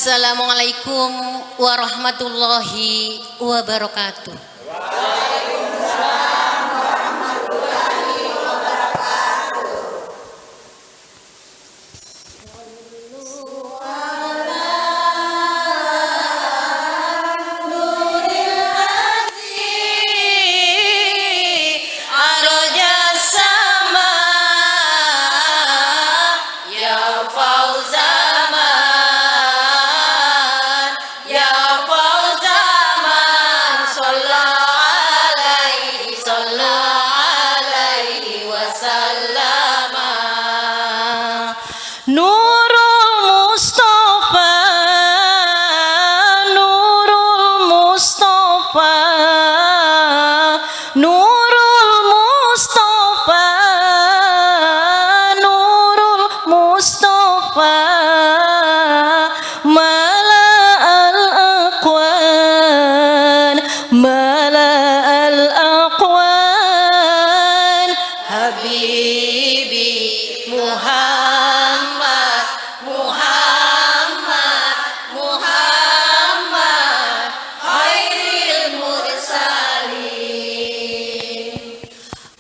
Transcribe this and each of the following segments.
Assalamualaikum warahmatullahi wabarakatuh.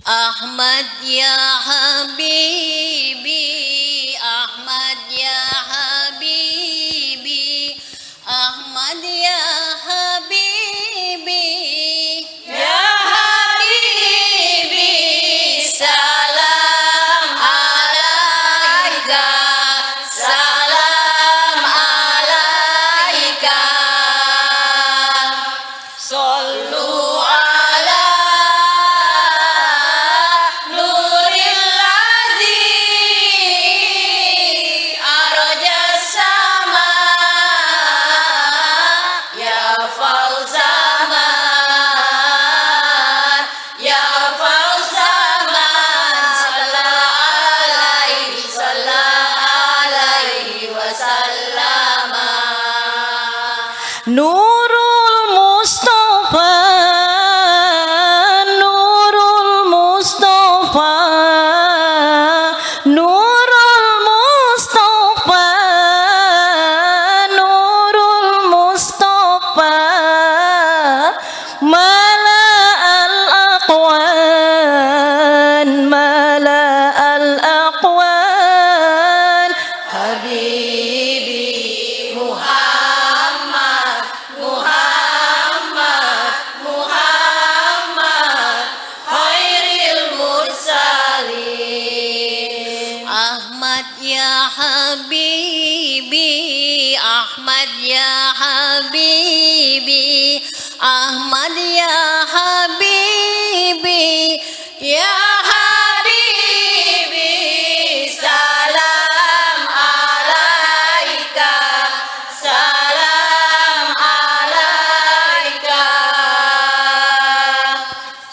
Ahmad ya Habibi, Ahmad ya Habibi, Ahmad ya Habibi, ya Habibi, salam alaika, salam alaika, sallu Nurul Mustafa, Nurul Mustafa, Nurul Mustafa, Nurul Mustafa, Mala al-aqwan, Mala al-aqwan, Habibi Ahmad ya Habibi, Ahmad ya Habibi, Ahmad ya Habibi, ya Habibi, salam alaika, salam alaika,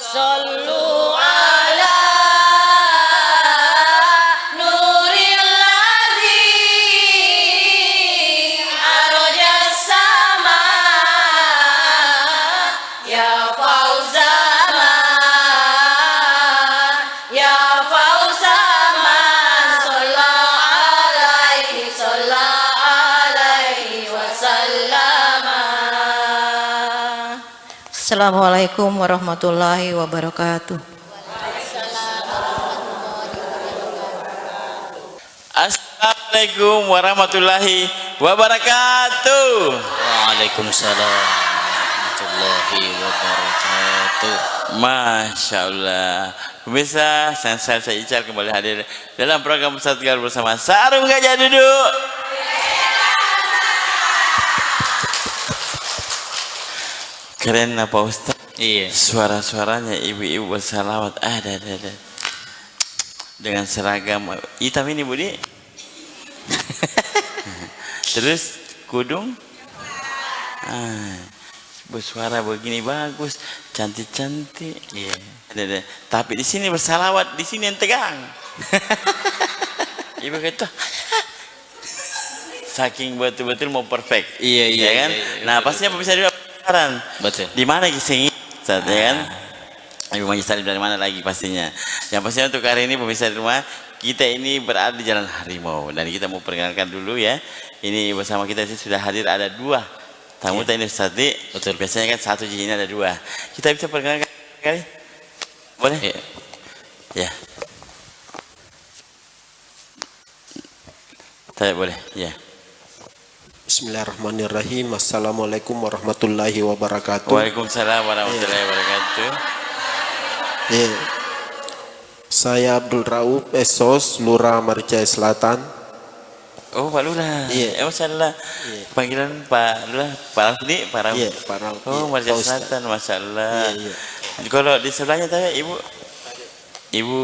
sallu Assalamualaikum warahmatullahi wabarakatuh. Assalamualaikum warahmatullahi wabarakatuh. Waalaikumsalam warahmatullahi wabarakatuh. Masya Allah. Pemirsa, saya Ical kembali hadir dalam program Persatuan bersama Sarung Gajah Duduk. Keren apa Ustaz? Iya. Suara-suaranya ibu-ibu bersalawat ada. Dengan seragam hitam ini Budi. Terus kudung. Bersuara begini bagus, cantik-cantik. Iya. Ada. Tapi di sini bersalawat, di sini yang tegang. Ibu kata saking betul-betul mau perfect. Iya ya kan? Iya, nah, pastinya bisa juga penasaran. Betul. Di mana kisah ya kan? Ibu Majlis Salim dari mana lagi pastinya. Yang pastinya untuk hari ini pemirsa di rumah kita ini berada di Jalan Harimau dan kita mau perkenalkan dulu ya. Ini bersama kita sih sudah hadir ada 2 tamu tadi Ustaz. Betul. Biasanya kan 1, di sini ada 2. Kita bisa perkenalkan kali? Boleh? Ya. Saya boleh, ya. Bismillahirrahmanirrahim. Assalamualaikum warahmatullahi wabarakatuh. Waalaikumsalam warahmatullahi wabarakatuh. Ya. Saya Abdul Rauf Esos, Lurah Maricaya Selatan. Oh, Pak Lurah. Iya. Masyaallah. Panggilan Pak Lurah, Pak Rafdi, Pak Rafdi. Iya, Pak Rauf. Oh, Iya, Maricaya Pak Ustaz. Selatan, masyaallah. Iya. Kalau di sebelahnya tadi Ibu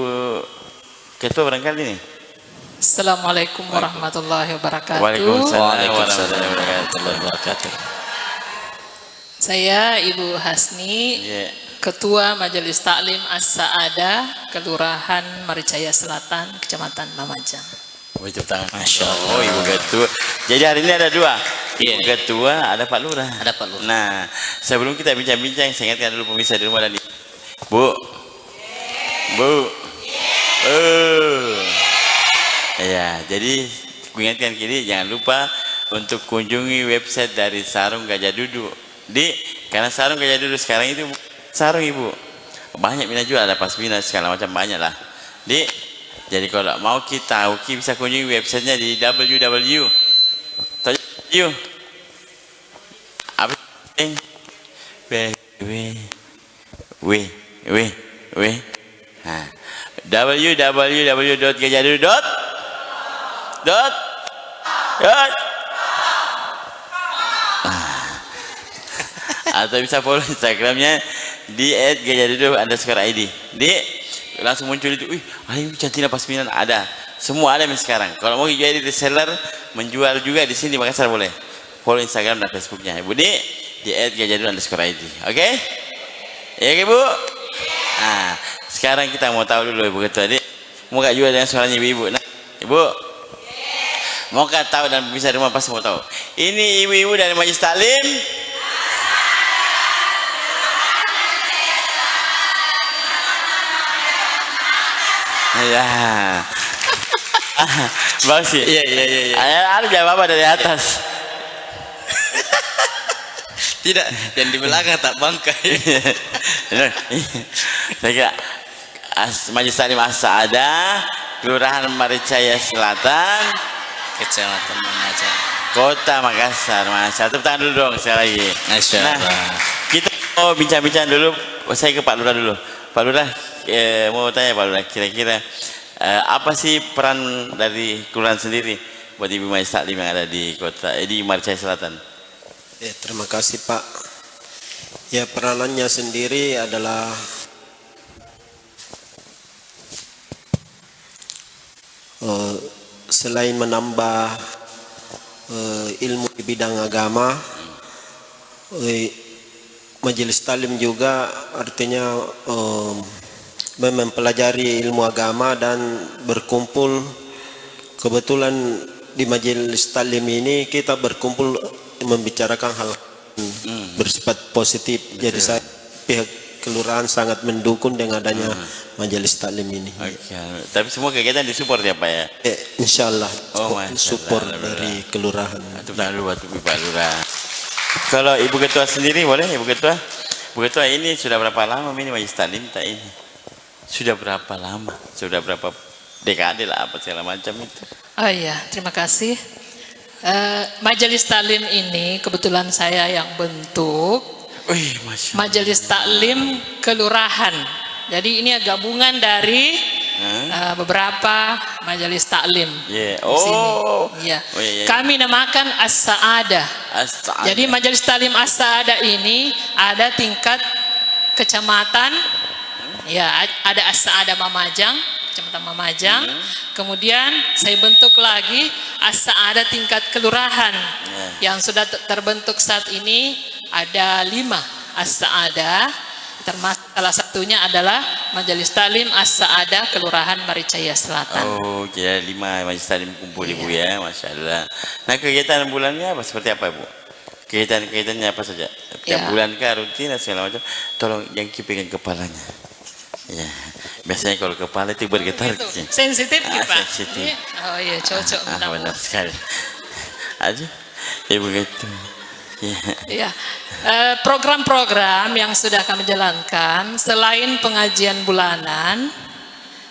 Ketua barangkali nih. Assalamualaikum warahmatullahi wabarakatuh. Waalaikumsalam warahmatullahi wabarakatuh. Saya Ibu Hasni, Iya. Ketua Majelis Taklim As-Sa'adah, Kelurahan Maricaya Selatan, Kecamatan Mamajang. Tepuk tangan. Masya Allah. Oh, Ibu Ketua. Jadi hari ini ada 2. Iya. Ibu Ketua, ada Pak Lurah. Ada Pak Lurah. Nah, sebelum kita bincang-bincang, saya ingatkan dulu pemirsa di rumah dan Bu. Ya, jadi ku ingatkan kini jangan lupa untuk kunjungi website dari Sarung Gajah Duduk. Karena Sarung Gajah Duduk sekarang itu sarung Ibu. Banyak minat jual, ada pasmina segala macam banyak lah. Jadi kalau mau kita tahu, kita bisa kunjungi websitenya di www. Apa? www.gajahduduk. Atau bisa follow Instagramnya di @gajahduduk_id. Langsung muncul itu, ayo cantina pasminan ada, semua ada sekarang. Kalau mau jadi reseller, menjual juga di sini di Makassar boleh. Follow Instagram dan Facebooknya Ibu di @gajahduduk_id. Oke? Ya Ibu. Nah, sekarang kita mau tahu dulu Ibu Ketua. Mau gak juga dengan suaranya ibu-ibu? Nah, Ibu. Mau gak tahu dan bisa di rumah pasti mau tahu. Ini ibu-ibu dari Majelis Taklim. Ya. Bagus sih. Iya. Ada jawab apa dari atas? Tidak, yang di belakang tak bangkai. Saya kira Majelis Taklim As-Sa'adah, Kelurahan Maricaya Selatan, Kecamatan Mamajang, Kota Makassar. Tepuk tangan dulu dong sekali lagi. Masya Nah, Allah. kita mau bincang-bincang dulu. Saya ke Pak Lurah dulu. Pak Lurah, mau tanya Pak Lurah, kira-kira apa sih peran dari kelurahan sendiri buat Ibu Majelis Taklim yang ada di di Maricaya Selatan? Ya, terima kasih Pak. Ya, peranannya sendiri adalah selain menambah ilmu di bidang agama, Majelis Taklim juga artinya mempelajari ilmu agama dan berkumpul. Kebetulan di Majelis Taklim ini kita berkumpul membicarakan hal bersifat positif. Jadi saya pihak kelurahan sangat mendukung dengan adanya Majelis Taklim ini. Oke. Tapi semua kegiatan disupport ya Pak ya? Insya Allah support masyaallah, dari kelurahan. Tepuk tangan dulu buat Pak Lurah. Kalau Ibu Ketua sendiri boleh Ibu Ketua? Ibu Ketua ini sudah berapa lama ini Majelis Taklim ini? Sudah berapa lama? Sudah berapa dekade lah apa segala macam itu? Oh iya, terima kasih. Majelis Taklim ini kebetulan saya yang bentuk. Wih, Masya Allah. Majelis Taklim Kelurahan. Jadi ini gabungan dari beberapa majelis taklim. Yeah. Di sini. Oh. Iya. Oh, iya. Kami namakan As-Sa'adah. As-Sa'adah. Jadi majelis taklim As-Sa'adah ini ada tingkat kecamatan. Ya, ada As-Sa'adah Mamajang, Kecamatan Mamajang. Kemudian saya bentuk lagi As-Sa'adah tingkat kelurahan. Yang sudah terbentuk saat ini ada 5 As-Sa'adah. Termasuk salah satunya adalah Majelis Taklim As-Sa'adah Kelurahan Maricaya Selatan. Oh, kira 5 Majelis Taklim kumpul Ibu ya, Masya Allah. Nah, kegiatan bulannya apa seperti apa Ibu? Kegiatan-kegiatannya apa saja? Tiap bulan kah rutin dan segala macam? Tolong yang pegang kepalanya. Ya. Biasanya kalau kepala itu bergetar. Gitu. Sensitif Ah, ya Pak? sensitif. Oh iya cocok. Benar sekali. Aduh, ya begitu. Ya. Ya, program-program yang sudah kami jalankan selain pengajian bulanan,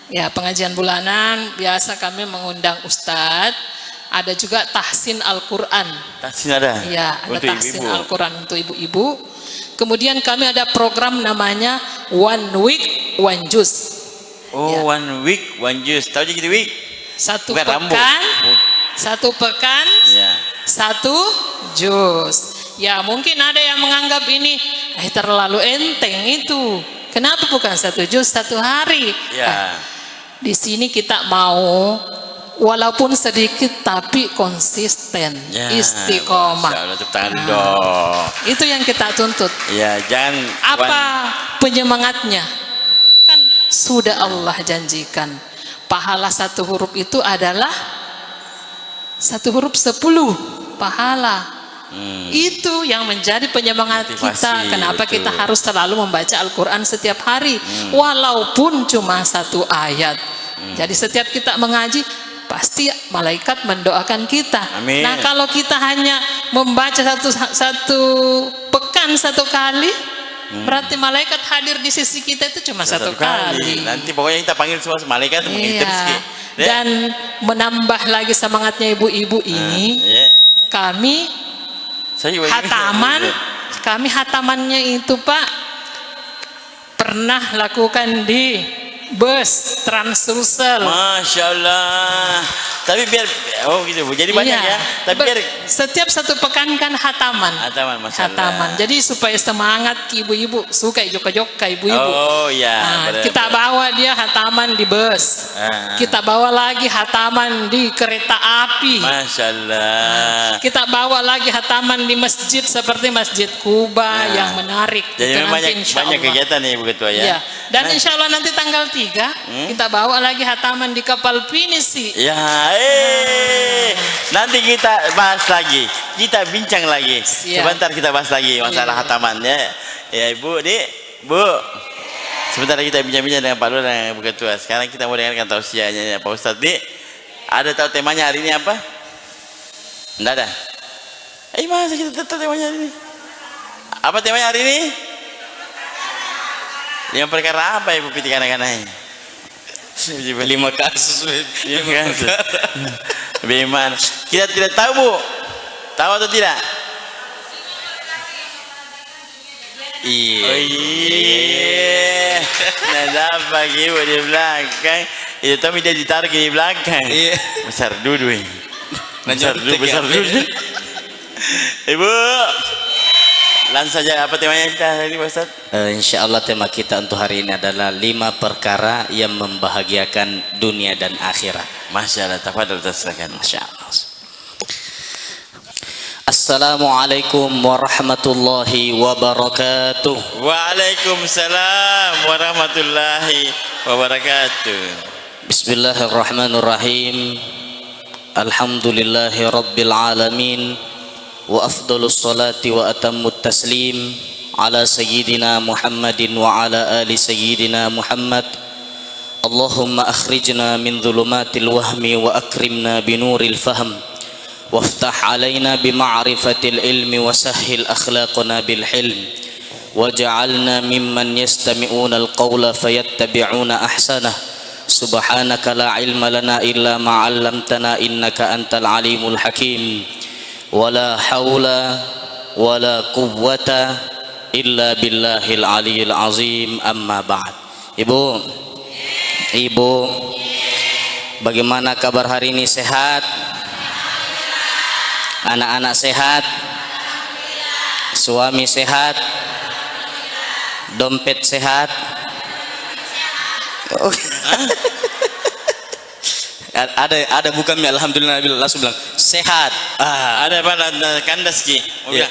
ya pengajian bulanan biasa kami mengundang ustadz, ada juga tahsin Al-Quran. Tahsin ada? Ya, ada untuk tahsin ibu-ibu. Al-Quran untuk ibu-ibu. Kemudian kami ada program namanya One Week One Juice. Oh, Ya. 1 week, 1 juice. Tahu aja gitu week? Satu Bukan pekan, rambut. Oh. satu pekan, Ya. satu jus. Ya mungkin ada yang menganggap ini terlalu enteng itu. Kenapa bukan satu jus satu hari? Ya. Di sini kita mau walaupun sedikit tapi konsisten, Ya. istiqomah. Masya Allah, tepuk tangan dong. Itu yang kita tuntut. Ya, jangan Apa penyemangatnya? Kan sudah Allah janjikan. Pahala satu huruf itu adalah satu huruf 10 pahala. Itu yang menjadi penyemangat Motivasi, kita. Kenapa betul. kita harus selalu membaca Al-Quran setiap hari, walaupun cuma satu ayat. Jadi setiap kita mengaji, pasti malaikat mendoakan kita. Amin. Nah kalau kita hanya membaca satu pekan satu kali, berarti malaikat hadir di sisi kita itu cuma satu kali. Nanti pokoknya kita panggil semua malaikat Iya. terus. Dan menambah lagi semangatnya ibu-ibu ini, Ya. kami Saya juga kami hatamannya itu Pak pernah lakukan di bus Transsulsel. Masya Allah. Tapi biar gitu Bu. Jadi banyak ya. Tapi biar setiap satu pekan kan hataman. Hataman, Masya Allah. Hataman. Jadi supaya semangat ibu-ibu suka joka-joka ibu-ibu. Oh ya. Nah, kita bawa dia hataman di bus. Ah. Kita bawa lagi hataman di kereta api. Masya Allah. Kita bawa lagi hataman di masjid seperti Masjid Kuba yang menarik. Jadi Itu memang nanti banyak insya Allah. kegiatan nih Bu Ketua ya. Iya. Dan Nah, insya Allah nanti tanggal 3 kita bawa lagi hataman di kapal pinisi. ya, nanti kita bahas lagi, kita bincang lagi. Siap. Sebentar kita bahas lagi masalah Iya. hataman ya. Ya Ibu, Dik, Bu. Sebentar kita bincang-bincang dengan Pak Lurah dan Bu Ketua. Sekarang kita mau dengarkan tausiahnya ya Pak Ustadz. Dik, ada tahu temanya hari ini apa? Enggak ada. Masa kita tahu temanya hari ini? Apa temanya hari ini? 5 perkara apa Ibu Piti kanak-kanak? 5 kasus. 5 kasus. Bagaimana? Kita tidak tahu Bu. Tahu atau tidak? Iya. Oh iya. Nah apa Ibu di belakang? Itu Tommy dia ditaruh di belakang. Iya. Besar dudu ini. Besar dudu, Nanti besar dudu. Ibu. Langsung saja apa temanya kita hari ini Pak Ustaz? Insya Allah tema kita untuk hari ini adalah 5 perkara yang membahagiakan dunia dan akhirat. Masya Allah, tafadhol silakan. Masya Allah. Assalamualaikum warahmatullahi wabarakatuh. Waalaikumsalam warahmatullahi wabarakatuh. Bismillahirrahmanirrahim. Alhamdulillahi rabbil alamin. Wa afdalus salati wa atammut taslim ala sayyidina Muhammadin wa ala ali sayyidina Muhammad. Allahumma akhrijna min dhulumatil wahmi wa akrimna binuril fahm waftah alaina bima'rifatil ilmi wa sahhil akhlaqna bil hilm waj'alna mimman yastami'una alqawla fayattabi'una ahsanah. Subhanaka la ilma lana illa ma 'allamtana innaka antal alimul hakim. Wala haula wala quwwata illa billahil aliyil azim. Amma ba'd. Ibu, bagaimana kabar hari ini? Sehat? Anak-anak sehat? Suami sehat? Dompet sehat? Ada bukan mi alhamdulillah langsung bilang sehat. Ada apa kandas ki? Iya.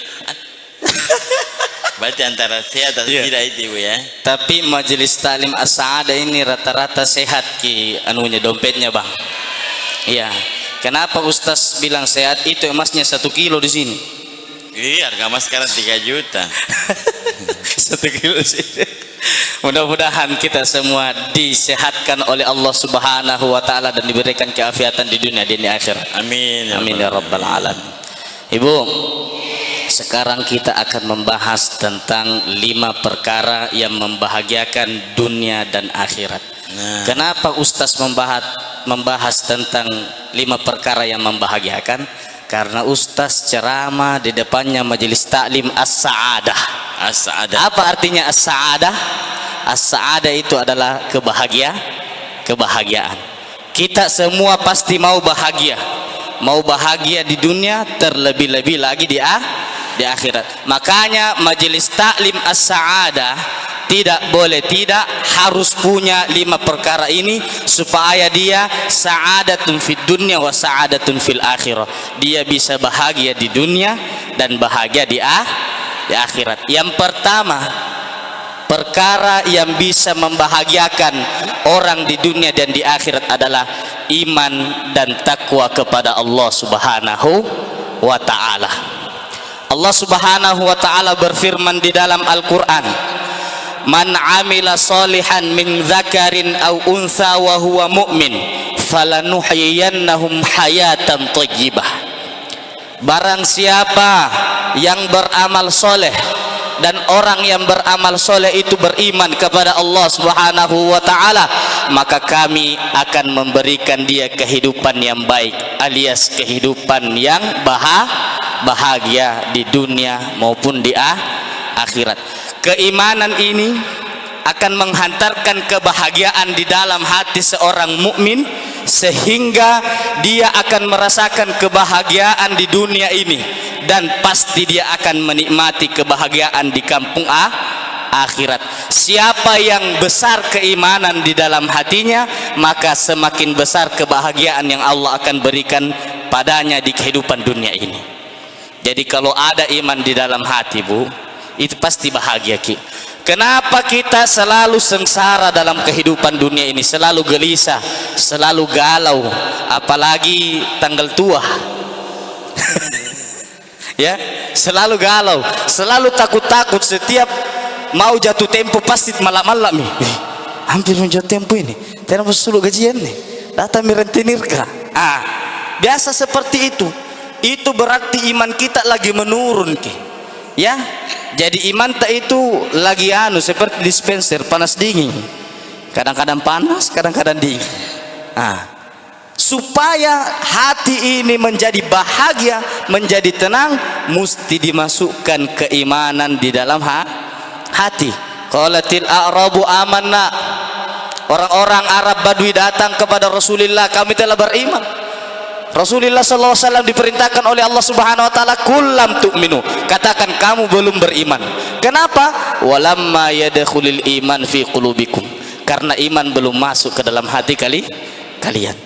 Berarti antara sehat atau Iya. tidak itu Ibu ya. Tapi majelis talim as-saada ini rata-rata sehat ki anunya dompetnya bang. Iya. Kenapa Ustaz bilang sehat? Itu emasnya 1 kilo di sini. Iya, harga emas sekarang 3 juta. 1 kilo di sini. Mudah-mudahan kita semua disehatkan oleh Allah Subhanahu wa taala dan diberikan keafiatan di dunia dan di akhirat. Amin. Amin ya rabbal alamin. Ibu, sekarang kita akan membahas tentang 5 perkara yang membahagiakan dunia dan akhirat. Kenapa Ustaz membahas tentang 5 perkara yang membahagiakan? Karena Ustaz ceramah di depannya majelis taklim as-sa'adah. As-sa'adah. Apa artinya as-sa'adah? As-sa'adah itu adalah kebahagiaan. Kita semua pasti mau bahagia. Mau bahagia di dunia, terlebih-lebih lagi di akhirat. Makanya majelis taklim as-sa'adah tidak boleh tidak harus punya 5 perkara ini supaya dia sa'adatun fid dunya wa sa'adatun fil akhirah. Dia bisa bahagia di dunia dan bahagia di akhirat. Yang pertama, perkara yang bisa membahagiakan orang di dunia dan di akhirat adalah iman dan takwa kepada Allah Subhanahu wa taala. Allah Subhanahu wa taala berfirman di dalam Al-Qur'an, "Man 'amila shalihan min dzakarin aw untha wa huwa mu'min falanuhyiyannahum hayatan thayyibah." Barang siapa yang beramal soleh dan orang yang beramal soleh itu beriman kepada Allah Subhanahu wa taala, maka kami akan memberikan dia kehidupan yang baik, alias kehidupan yang bahagia di dunia maupun di akhirat. Keimanan ini akan menghantarkan kebahagiaan di dalam hati seorang mukmin sehingga dia akan merasakan kebahagiaan di dunia ini dan pasti dia akan menikmati kebahagiaan di kampung akhirat. Siapa yang besar keimanan di dalam hatinya, maka semakin besar kebahagiaan yang Allah akan berikan padanya di kehidupan dunia ini. Jadi kalau ada iman di dalam hati, Bu, itu pasti bahagia, Ki. Kenapa kita selalu sengsara dalam kehidupan dunia ini, selalu gelisah, selalu galau, apalagi tanggal tua. Ya, selalu galau, selalu takut-takut, setiap mau jatuh tempo pasti malam-malam nih. Hampir mau jatuh tempo ini, terus sulu gajian nih, datang merentenirka. Biasa seperti itu. Itu berarti iman kita lagi menurun, Ki. Ya, jadi iman tak itu lagi seperti dispenser panas dingin, kadang-kadang panas, kadang-kadang dingin. Supaya hati ini menjadi bahagia, menjadi tenang, mesti dimasukkan keimanan di dalam hati. Qalatil a'rabu amanna. Orang-orang Arab Badui datang kepada Rasulullah, kami telah beriman. Rasulullah SAW diperintahkan oleh Allah Subhanahu wa taala, "Kullam tu'minu." Katakan kamu belum beriman. Kenapa? Walamma yadkhulul iman fi qulubikum. Karena iman belum masuk ke dalam hati kalian.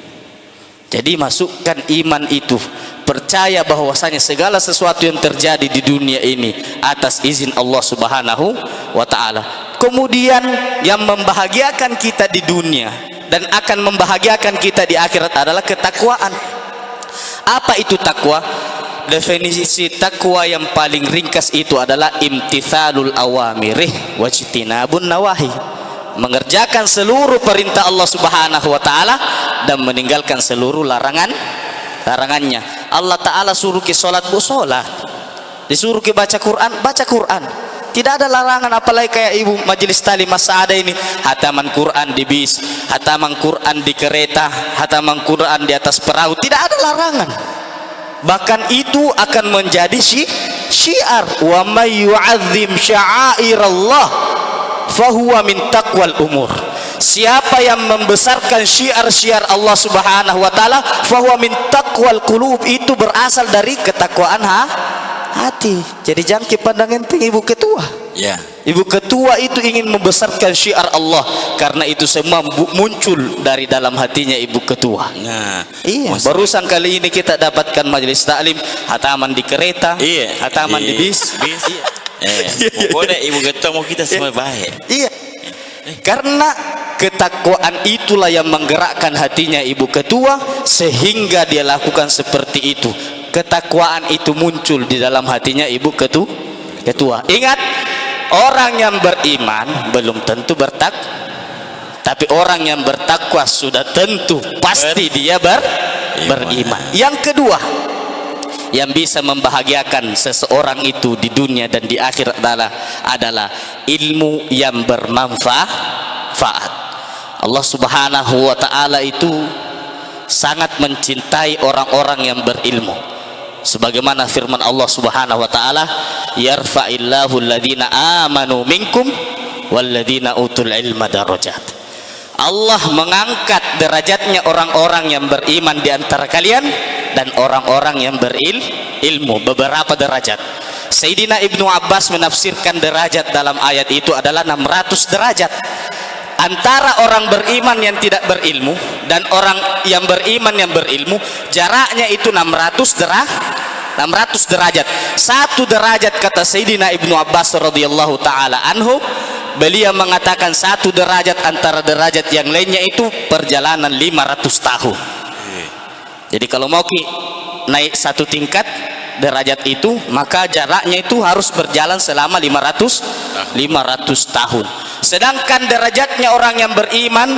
Jadi masukkan iman itu, percaya bahwasanya segala sesuatu yang terjadi di dunia ini atas izin Allah Subhanahu wa taala. Kemudian yang membahagiakan kita di dunia dan akan membahagiakan kita di akhirat adalah ketakwaan. Apa itu takwa? Definisi takwa yang paling ringkas itu adalah imtithalul awamirih wajtinabun nawahi. Mengerjakan seluruh perintah Allah Subhanahu wa taala dan meninggalkan seluruh larangannya. Allah taala suruh ke salat, Bu, salat. Disuruh ke baca Quran, baca Quran. Tidak ada larangan, apalagi kayak ibu majelis taklim as-sa'adah ini, hataman Quran di bis, hataman Quran di kereta, hataman Quran di atas perahu, tidak ada larangan. Bahkan itu akan menjadi syiar. Wa may yu'azzim sya'airallah fahuwa min taqwal umur. Siapa yang membesarkan syiar-syiar Allah Subhanahu wa taala, fahuwa min taqwal qulub, itu berasal dari ketakwaan hati. Jadi jangan dipandang enteng ibu ketua. Ya. Ibu ketua itu ingin membesarkan syiar Allah, karena itu semua muncul dari dalam hatinya ibu ketua. Nah, iya. Barusan kali ini kita dapatkan majelis taklim, hataman di kereta, iya, hataman di bis. Pokoknya ibu ketua mau kita semua baik. Iya. Karena ketakwaan itulah yang menggerakkan hatinya ibu ketua sehingga dia lakukan seperti itu. Ketakwaan itu muncul di dalam hatinya ibu ketua. Ingat, orang yang beriman belum tentu tapi orang yang bertakwa sudah tentu pasti dia beriman. Yang kedua yang bisa membahagiakan seseorang itu di dunia dan di akhirat adalah ilmu yang bermanfaat. Allah Subhanahu wa taala itu sangat mencintai orang-orang yang berilmu. Sebagaimana firman Allah Subhanahu wa taala, yarfa'illahu alladhina amanu minkum walladhina utul ilma darajat. Allah mengangkat derajatnya orang-orang yang beriman di antara kalian dan orang-orang yang berilmu, beberapa derajat. Sayyidina Ibnu Abbas menafsirkan derajat dalam ayat itu adalah 600 derajat. Antara orang beriman yang tidak berilmu dan orang yang beriman yang berilmu, jaraknya itu 600 derajat. Satu derajat, kata Sayyidina Ibnu Abbas radhiyallahu taala anhu, beliau mengatakan satu derajat antara derajat yang lainnya itu perjalanan 500 tahun. Jadi kalau mau naik satu tingkat derajat itu, maka jaraknya itu harus berjalan selama 500 tahun. Sedangkan derajatnya orang yang beriman,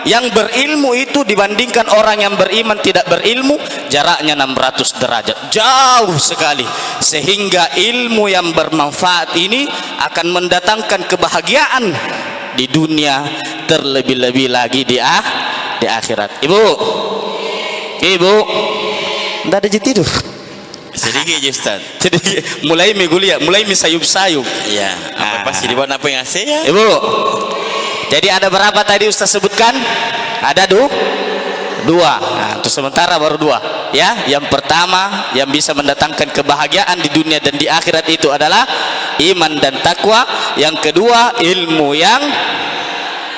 yang berilmu itu dibandingkan orang yang beriman tidak berilmu, jaraknya 600 derajat, jauh sekali. Sehingga ilmu yang bermanfaat ini akan mendatangkan kebahagiaan di dunia, terlebih-lebih lagi di akhirat. Ibu nggak ada tidur sedikit aja Ustaz. jadi mulai migulia, mulai sayup-sayup. Iya, apa pasti dibuat apa yang asing ya? Ibu, jadi ada berapa tadi Ustaz sebutkan? Ada dua. Nah, untuk sementara baru dua. Ya, yang pertama yang bisa mendatangkan kebahagiaan di dunia dan di akhirat itu adalah iman dan takwa. Yang kedua ilmu yang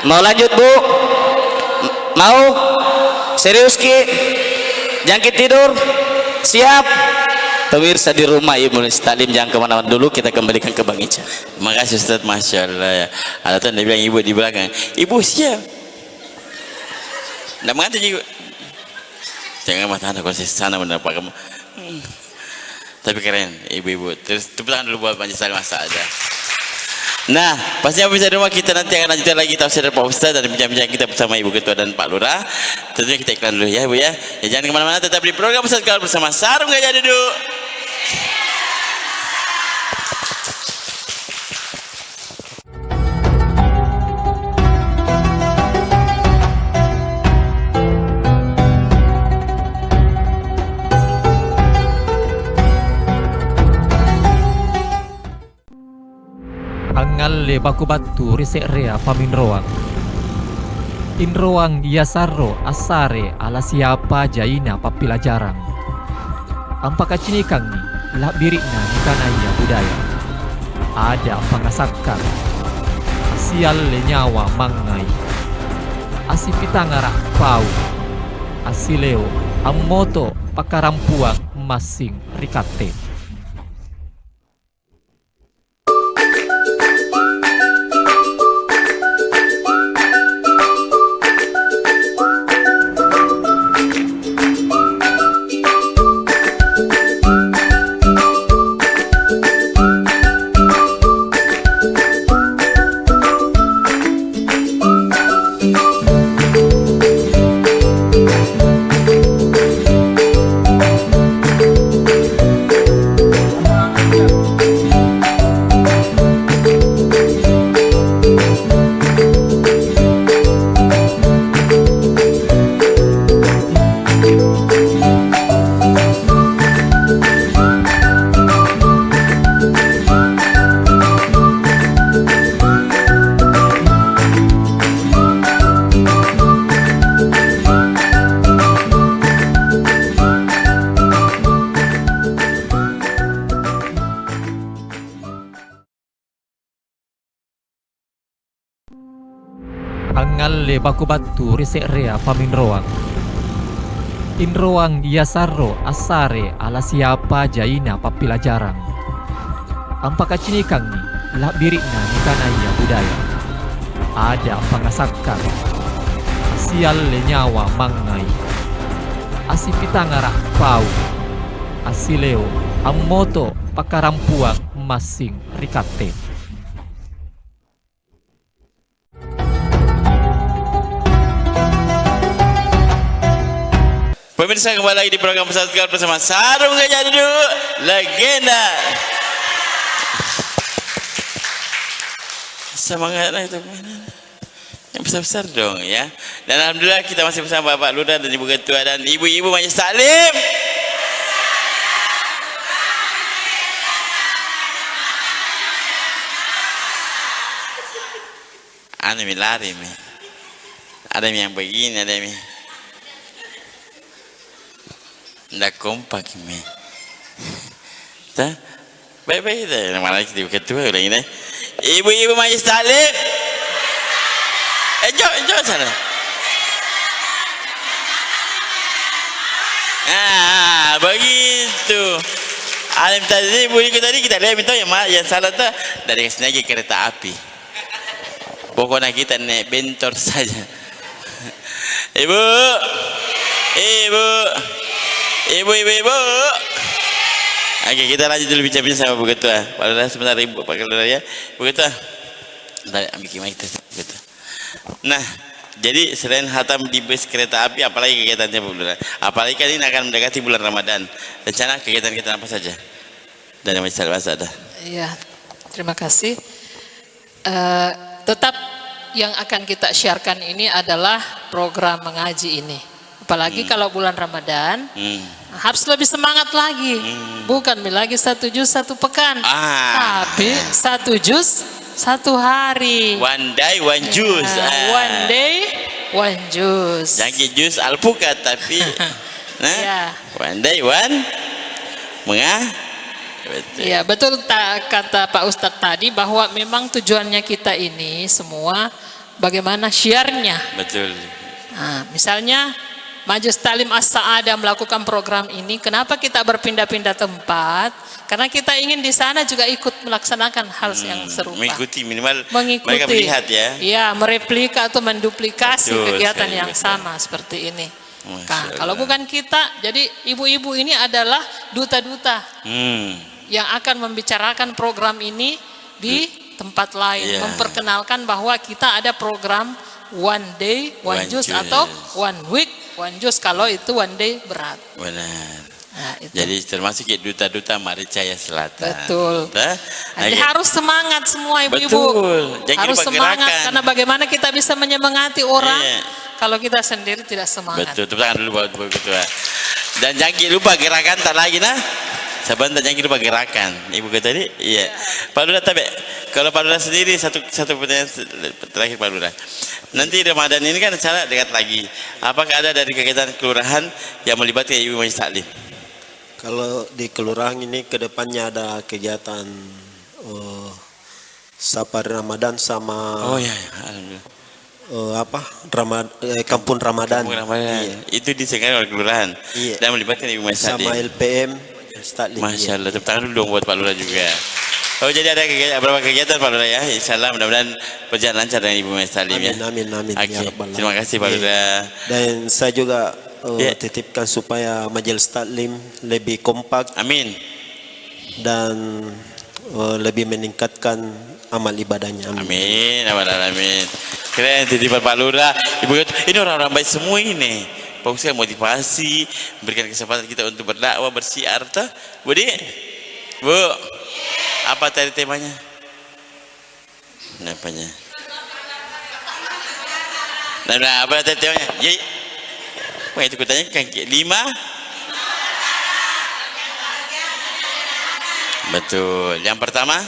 mau lanjut Bu? Mau? Serius Ki? Jangan tidur? Siap? Pemirsa di rumah Ibu Stalim, jangan kemana-mana dulu, kita kembalikan ke Bang Ica. Makasih Ustaz, Masya Allah ya. Ada tuh dia bilang ibu di belakang, ibu siap. Nggak mengantuk juga. Jangan mata anda konsis sana mendapat kamu. Tapi keren ibu-ibu. Terus tepuk tangan dulu buat Majelis Taklim As-Sa'adah. Nah, pastinya bisa di rumah kita nanti akan lanjutkan lagi tafsir dari Pak Ustaz dan bincang-bincang kita bersama Ibu Ketua dan Pak Lurah. Tentunya kita iklan dulu ya Ibu ya. Ya jangan kemana-mana, tetap di program Ustaz Kaul bersama Sarung Gajah Duduk. Angalle baku batu risek rea pamin roang. In roang yasarro asare ala siapa jaina papila jarang. Ampaka cinikang ni lak birikna nikanaya budaya. Ada pangasakar asial le nyawa mangai. Asipitangara pau asileo ammoto pakarampuang masing rikate. Angalle baku batu risek rea pamin roang. In roang yasarro asare ala siapa jaina papila jarang. Ampaka cinikang ni lak birikna nikanaya budaya. Ada pangasakar asial le nyawa mangai. Asipitangara pau asileo ammoto pakarampuang masing rikate. Pemirsa, kembali lagi di program Pesawat Kawat bersama Sarung Gajah Duduk, legenda. Semangatlah itu. Yang besar-besar dong ya. Dan alhamdulillah kita masih bersama Bapak Lurah dan Ibu Ketua dan Ibu-ibu Majelis Taklim. Ada yang lari, ada yang begini, ada yang tidak kompak, baik-baik itu. Mana kita Ibu Ketua udah ini. Ibu-ibu Majelis Taklim. Jom sana. Nah, begitu. Alim tadi, bunyi tadi kita lihat minta yang salah tu dari kesini lagi kereta api. Pokoknya kita naik bentor saja. Ibu. Oke, kita lanjut dulu bicara sama Bu Ketua. Pak Lurah sebentar Ibu, Pak Lurah ya. Bu Ketua. Bentar, ambil mic kita. Nah, jadi selain hatam di bus kereta api, apalagi kegiatannya Bu Lurah? Apalagi kan ini akan mendekati bulan Ramadan. Rencana kegiatan kita apa saja? Dari Majelis Taklim ada. Iya, terima kasih. Tetap yang akan kita siarkan ini adalah program mengaji ini. Apalagi kalau bulan Ramadan, harus lebih semangat lagi. Bukan lagi 1 juz 1 pekan, tapi 1 juz 1 hari. One day, one juice. One day, one juice. Jangan jus alpukat tapi, Ya. one day, one Betul. Ya, betul kata Pak Ustadz tadi bahwa memang tujuannya kita ini semua bagaimana syiarnya. Betul. Nah, misalnya Majelis Taklim As-Sa'adah melakukan program ini, kenapa kita berpindah-pindah tempat? Karena kita ingin di sana juga ikut melaksanakan hal yang serupa. Mengikuti minimal Mengikuti. mereka melihat ya. Iya, mereplika atau menduplikasi Betul, kegiatan sekali, yang betul. sama seperti ini. Masya Nah, Allah. kalau bukan kita, jadi ibu-ibu ini adalah duta-duta yang akan membicarakan program ini di tempat lain, Iya. memperkenalkan bahwa kita ada program one day, one juice atau one week, one juice kalau itu one day berat. Benar. Nah, itu. Jadi termasuk duta-duta Maricaya Selatan. Betul. Nah, Jadi harus semangat semua ibu-ibu. Betul. Jangan Harus lupa semangat gerakan. karena bagaimana kita bisa menyemangati orang Iya. kalau kita sendiri tidak semangat. Betul, tepuk tangan dulu buat Bu Ketua. Dan jangan lupa gerakan tak lagi nah. Sebentar, jangan lupa gerakan. Ibu Ketua tadi, iya. Pak Lurah tapi kalau Pak Lurah sendiri satu pertanyaan terakhir Pak Lurah. Nanti Ramadan ini kan acara dekat lagi. Apakah ada dari kegiatan kelurahan yang melibatkan Ibu Majelis Taklim? Kalau di kelurahan ini kedepannya ada kegiatan safari Ramadan sama Oh ya, alhamdulillah. Kampung Ramadan. Kampung Ramadan. Iya. Itu diselenggarakan oleh kelurahan. Iya. Dan melibatkan Ibu Majelis Sama Taklim. LPM Taklim. Masya Allah, tepuk tangan dulu dong buat Pak Lurah juga. Oh, jadi ada beberapa kegiatan Pak Lurah ya. Insyaallah mudah-mudahan berjalan lancar dengan Ibu Majelis Taklim ya. Amin. Oke, Ya Rabbal terima kasih Pak Alamin. Lurah. Dan saya juga Ya. titipkan supaya Majelis Taklim lebih kompak Amin. dan lebih meningkatkan amal ibadahnya. Amin. Amin. Keren titipan Pak Lurah. Ibu, ini orang-orang baik semua ini. Fokusnya motivasi, memberikan kesempatan kita untuk berdakwah, bersiar tuh. Budi, Bu, apa tadi temanya? Apanya? Nah, apa tadi temanya? Ya, wah itu kutanya kan 5. Betul. Yang pertama?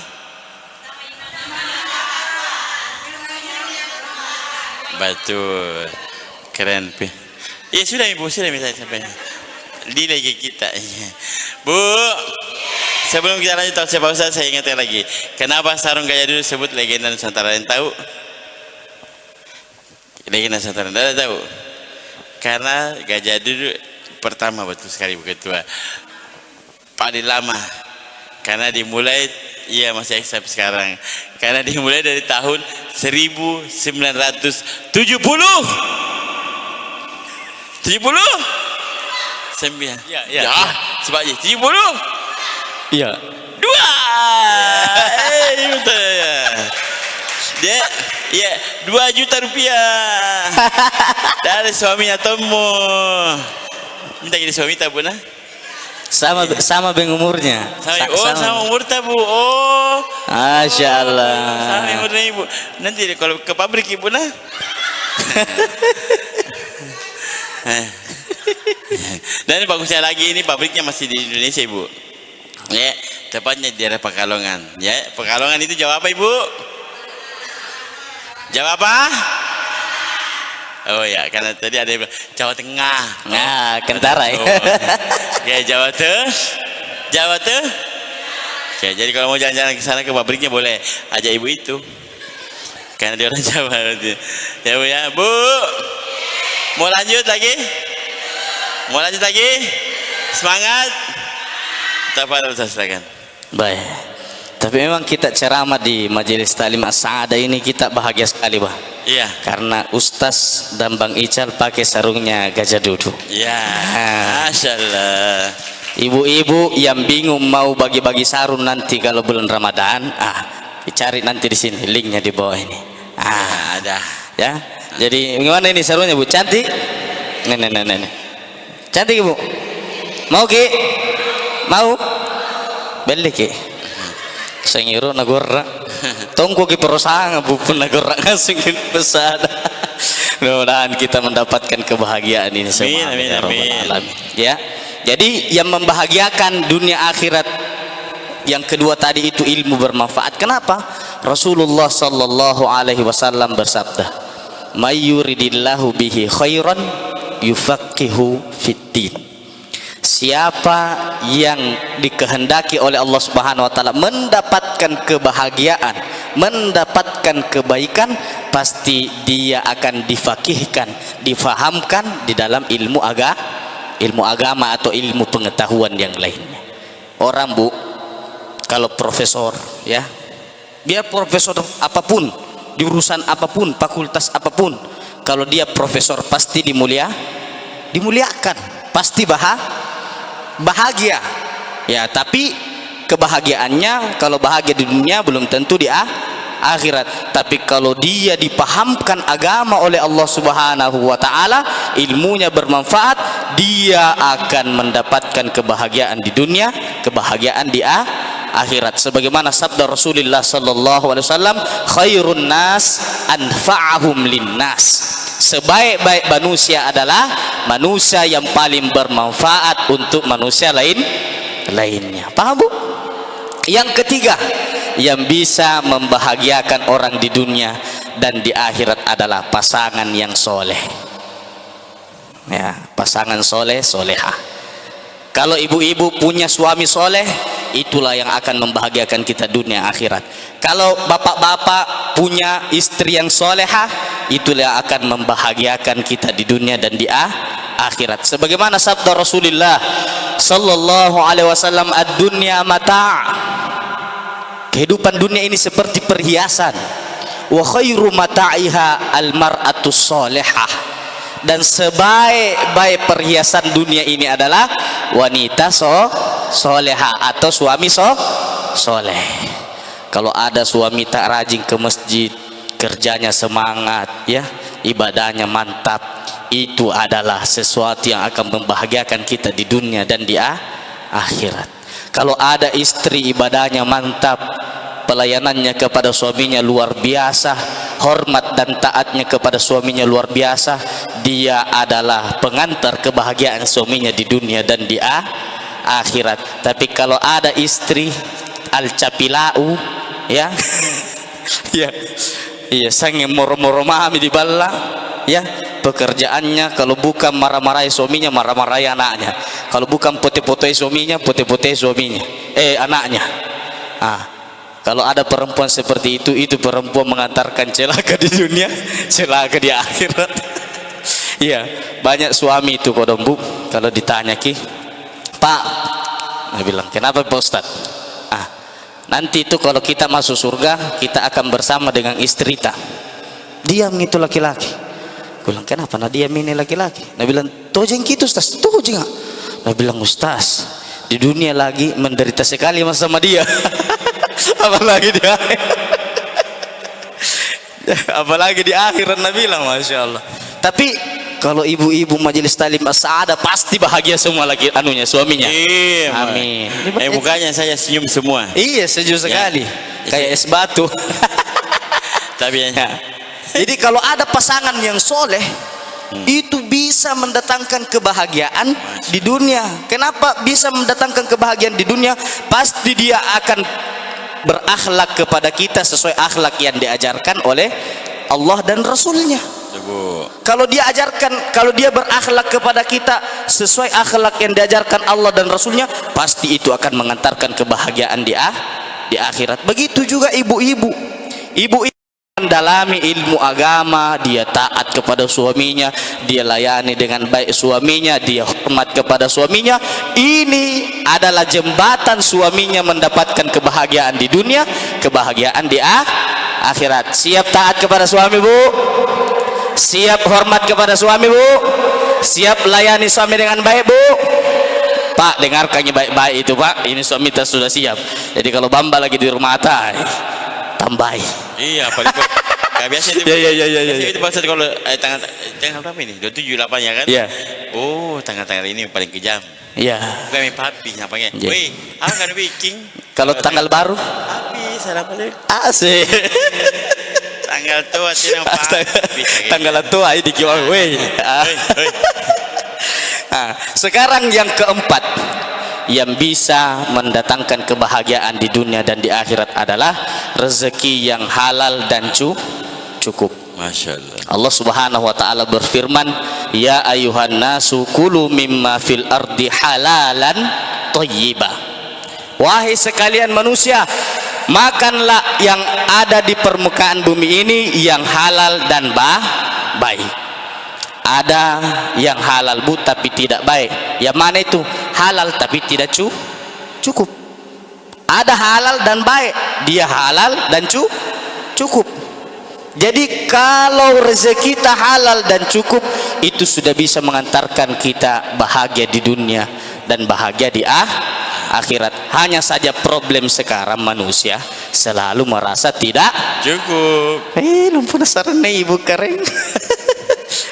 Betul. Keren. Ya sudah Ibu, sudah misalnya sampai. Delay kita. Bu, sebelum kita lanjut tausiah Pak Ustaz, saya ingatkan lagi. Kenapa Sarung Gajah Duduk disebut legenda Nusantara? Yang tahu? Legenda Nusantara, tidak tahu? Karena Gajah Duduk pertama, betul sekali Bu Ketua, paling lama. Karena dimulai, iya masih eksis sekarang. Karena dimulai dari tahun 1970. 70? 9. Ya. Sebab 70? Iya. 2. Betul ya. Dia, ya 2 juta rupiah dari suaminya Tomo. Minta jadi suami tak Bu nah? Sama beng umurnya. Sama umur tak Bu. Oh. Masya Allah. Sama umurnya Ibu. Nanti kalau ke pabrik Ibu nah. Dan bagusnya lagi ini pabriknya masih di Indonesia Ibu. Ya, tepatnya di daerah Pekalongan. Ya, Pekalongan itu jawab apa Ibu? Jawab apa? Oh ya, karena tadi ada yang bilang Jawa Tengah. Nah, Kentara ya. Oke, Jawa Tengah. Oke, jadi kalau mau jalan-jalan ke sana ke pabriknya boleh ajak ibu itu. Karena dia orang Jawa. Ya Bu ya, Bu. Mau lanjut lagi? Semangat. Tafadhal Ustaz, silakan. Baik. Tapi memang kita ceramah di Majelis Taklim As-Sa'adah ini kita bahagia sekali, Bah. Iya. Karena Ustaz dan Bang Ical pakai sarungnya gajah duduk. Iya. Masya Allah. Ibu-ibu yang bingung mau bagi-bagi sarung nanti kalau bulan Ramadan, dicari nanti di sini linknya di bawah ini. Ada. Ya. Jadi bagaimana ini sarungnya Bu? Cantik? Nih. Cantik Ibu? Mau Ki? Mau? Beli Ki? Sengiro nagorra. Tongko Ki perusahaan bupun nagorra ngasih besar. Mudah-mudahan kita mendapatkan kebahagiaan ini semua. Amin. Ya. Jadi yang membahagiakan dunia akhirat yang kedua tadi itu ilmu bermanfaat. Kenapa? Rasulullah sallallahu alaihi wasallam bersabda, "May yuridillahu bihi khairan yufaqihu fiddin." Siapa yang dikehendaki oleh Allah Subhanahu wa taala mendapatkan kebahagiaan, mendapatkan kebaikan, pasti dia akan difakihkan, difahamkan di dalam ilmu agama atau ilmu pengetahuan yang lainnya. Orang Bu, kalau profesor ya, dia profesor apapun, di urusan apapun, fakultas apapun, kalau dia profesor pasti dimuliakan, pasti bahagia ya. Tapi kebahagiaannya kalau bahagia di dunia belum tentu di akhirat. Tapi kalau dia dipahamkan agama oleh Allah Subhanahu wa taala, ilmunya bermanfaat, dia akan mendapatkan kebahagiaan di dunia, kebahagiaan di akhirat. Sebagaimana sabda Rasulullah sallallahu alaihi wasallam, khairun nas anfa'ahum linnas. Sebaik-baik manusia adalah manusia yang paling bermanfaat untuk manusia lainnya. Paham Bu? Yang ketiga yang bisa membahagiakan orang di dunia dan di akhirat adalah pasangan yang soleh. Ya, pasangan soleh, solehah. Kalau ibu-ibu punya suami soleh, itulah yang akan membahagiakan kita dunia akhirat. Kalau bapak-bapak punya istri yang solehah, itulah yang akan membahagiakan kita di dunia dan di akhirat. Sebagaimana sabda Rasulullah sallallahu alaihi wasallam, ad-dunya mata'. Kehidupan dunia ini seperti perhiasan. Wa khairu mata'iha al-mar'atus solehah. Dan sebaik-baik perhiasan dunia ini adalah wanita soleha atau suami soleh. Kalau ada suami tak rajin ke masjid, kerjanya semangat ya, ibadahnya mantap, itu adalah sesuatu yang akan membahagiakan kita di dunia dan di akhirat. Kalau ada istri ibadahnya mantap, pelayanannya kepada suaminya luar biasa, hormat dan taatnya kepada suaminya luar biasa, dia adalah pengantar kebahagiaan suaminya di dunia dan di akhirat. Tapi kalau ada istri al-capilau ya ya sange moro-moro mami di balla ya, pekerjaannya kalau bukan marah-marahi suaminya, marah-marahi anaknya, kalau bukan pote-pote suaminya, pote-pote suaminya anaknya. Kalau ada perempuan seperti itu perempuan mengantarkan celaka di dunia, celaka di akhirat. Iya, banyak suami itu kodong Bu, kalau ditanya Ki, Pak, dia bilang, kenapa Pak Ustad? Nanti itu kalau kita masuk surga, kita akan bersama dengan istri kita. Diam itu laki-laki. Gue bilang, kenapa? Nah diam ini laki-laki. Dia bilang, tojeng gitu Ustaz, tojeng. Dia bilang, Ustaz, di dunia lagi menderita sekali mas sama dia. Apalagi di akhirat. Apalagi di akhirat, Nabi bilang, Masya Allah. Tapi kalau ibu-ibu majelis talim as-saadah pasti bahagia semua lagi anunya suaminya. Iya, Amin. mukanya saya senyum semua. Iya, sejuk sekali. Kayak es batu. Tapi Jadi kalau ada pasangan yang soleh, itu bisa mendatangkan kebahagiaan di dunia. Kenapa bisa mendatangkan kebahagiaan di dunia? Pasti dia akan berakhlak kepada kita sesuai akhlak yang diajarkan oleh Allah dan Rasulnya. Kalau dia berakhlak kepada kita sesuai akhlak yang diajarkan Allah dan Rasulnya, pasti itu akan mengantarkan kebahagiaan di akhirat. Begitu juga ibu-ibu mendalami ilmu agama, dia taat kepada suaminya, dia layani dengan baik suaminya, dia hormat kepada suaminya. Ini adalah jembatan suaminya mendapatkan kebahagiaan di dunia, kebahagiaan di akhirat. Siap taat kepada suami, Bu? Siap hormat kepada suami, Bu? Siap layani suami dengan baik, Bu? Pak, dengarkannya baik-baik itu, Pak. Ini suami kita sudah siap. Jadi kalau Bamba lagi di rumah tambahi. Iya, paling kayak biasa itu. Iya. Itu maksud kalau tanggal berapa ini? 27 8 ya kan? Iya. Oh, tanggal-tanggal ini paling kejam. Iya. Bukan main papi nampaknya. Iya. Wih, kan bikin. Kalau tanggal baru? Papi, assalamualaikum. Asik. Tanggal tua tidak papi. Tanggal tua ini kiwang weh. Sekarang yang keempat yang bisa mendatangkan kebahagiaan di dunia dan di akhirat adalah rezeki yang halal dan cukup. Masya Allah. Allah Subhanahu wa taala berfirman, "Ya ayuhan nasu kulu mimma fil ardi halalan thayyibah." Wahai sekalian manusia, makanlah yang ada di permukaan bumi ini yang halal dan baik. Ada yang halal, Bu, tapi tidak baik. Yang mana itu? Halal tapi tidak cukup. Ada halal dan baik, dia halal dan cukup. Jadi kalau rezeki kita halal dan cukup, itu sudah bisa mengantarkan kita bahagia di dunia dan bahagia di akhirat. Hanya saja problem sekarang manusia selalu merasa tidak cukup. Lumpur penasaran nih ibu keren.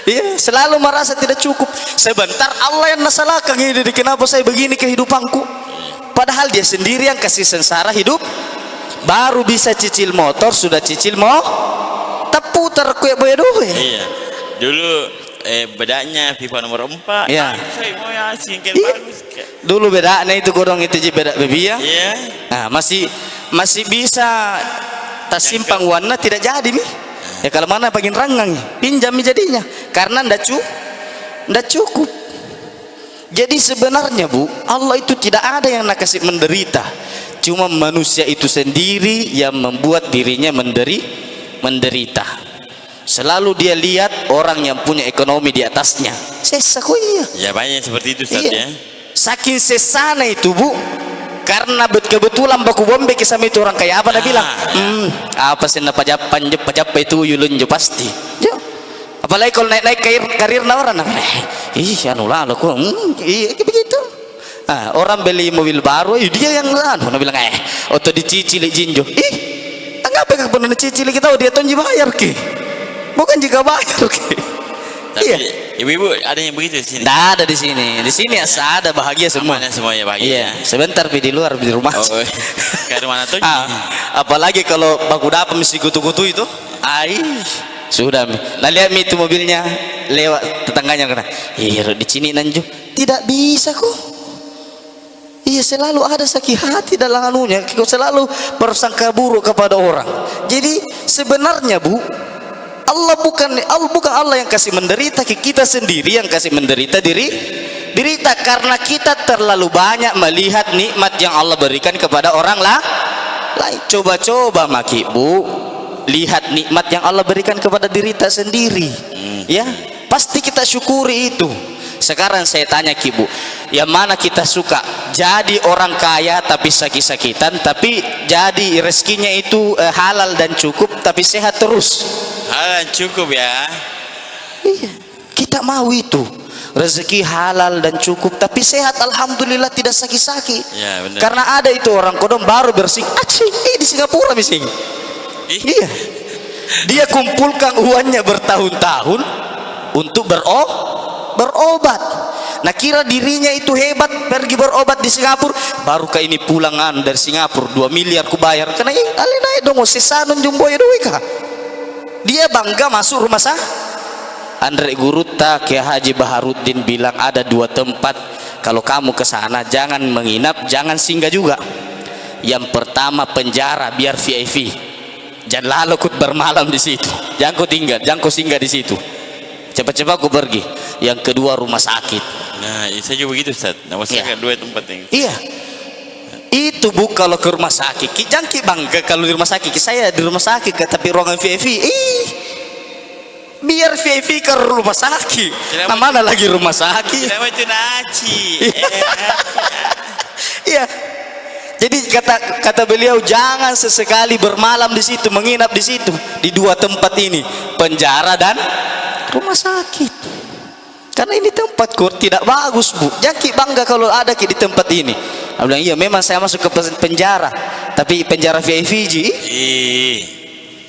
Iya, selalu merasa tidak cukup. Sebentar Allah yang nasalahkan ini, kenapa saya begini kehidupanku? Padahal dia sendiri yang kasih sengsara hidup. Baru bisa cicil motor, sudah cicil terputar kue boya-boya. Iya. Dulu bedanya FIFA nomor 4. Iya. Saya mau yang singkat bagus. Dulu bedanya itu kodong itu beda bebi ya. Iya. Nah, masih bisa tas simpang warna tidak jadi nih. Ya kalau mana bagian ranggang pinjam jadinya karena ndak cukup. Jadi sebenarnya, Bu, Allah itu tidak ada yang nak kasih menderita. Cuma manusia itu sendiri yang membuat dirinya menderita. Selalu dia lihat orang yang punya ekonomi di atasnya. Ya banyak seperti itu, Ustaz, ya. Saking sesana itu, Bu. Karena kebetulan baku bombe kisah itu orang kaya apa dah bilang, apa sih na pajapan itu yulun jo pasti. Jo. Apalagi kalau naik karir orang anu lah kok begitu. Orang beli mobil baru, dia yang anu bilang auto dicicil jinjo. Enggak pegang pun dicicil kita dia tonji bayar ke. Bukan juga bayar ke. Tapi ibu-ibu ada yang begitu di sini? Tidak ada di sini. Di sini ada bahagia semua. Semuanya bahagia. Iya. Sebentar di luar di rumah. Oh, ke mana tuh? Apalagi kalau baku dapat mesti kutu-kutu itu. Sudah. Nah lihat itu mobilnya lewat tetangganya kena. Iya di sini nanju. Tidak bisa kok. Iya selalu ada sakit hati dalam anunya. Kau selalu bersangka buruk kepada orang. Jadi sebenarnya, Bu, Allah bukan Allah yang kasih menderita, kita sendiri yang kasih menderita derita karena kita terlalu banyak melihat nikmat yang Allah berikan kepada orang lain. Coba maki, Bu, lihat nikmat yang Allah berikan kepada diri kita sendiri. Ya, pasti kita syukuri itu. Sekarang saya tanya Ki, Bu, yang mana kita suka? Jadi orang kaya tapi sakit-sakitan, tapi jadi rezekinya itu halal dan cukup tapi sehat terus. Halal cukup ya. Iya, kita mau itu rezeki halal dan cukup tapi sehat, alhamdulillah tidak sakit-sakit. Ya, benar. Karena ada itu orang kodong baru bersih di Singapura misalnya. Iya, dia kumpulkan uangnya bertahun-tahun untuk berobat. Nah kira dirinya itu hebat, pergi berobat di Singapura, baru ke ini pulangan dari Singapura 2 miliar ku bayar. Karena alena dong sesanon jumbo ya doika. Dia bangga masuk rumah Andre Guruta Kiai Haji Baharuddin bilang ada 2 tempat kalau kamu ke sana jangan menginap, jangan singgah juga. Yang pertama penjara biar VIP. Jangan lalu kut bermalam di situ. Jangan kau tinggal, jangan kau singgah di situ. Cepat-cepat kau pergi. Yang kedua rumah sakit. Nah, saya juga begitu Ustaz. Nama saya 2 tempat yang. Iya. Itu bu kalau ke rumah sakit. Jangan ki bangga kalau di rumah sakit. Saya di rumah sakit tapi ruangan VIP. Biar VIP ke rumah sakit. Nah, mana lagi rumah sakit? Nama itu naci. Iya. Jadi kata beliau jangan sesekali bermalam di situ, menginap di situ, di 2 tempat ini, penjara dan rumah sakit. Karena ini tempat tidak bagus bu. Jangan bangga kalau ada di tempat ini. Aku bilang iya memang saya masuk ke penjara, tapi penjara VIP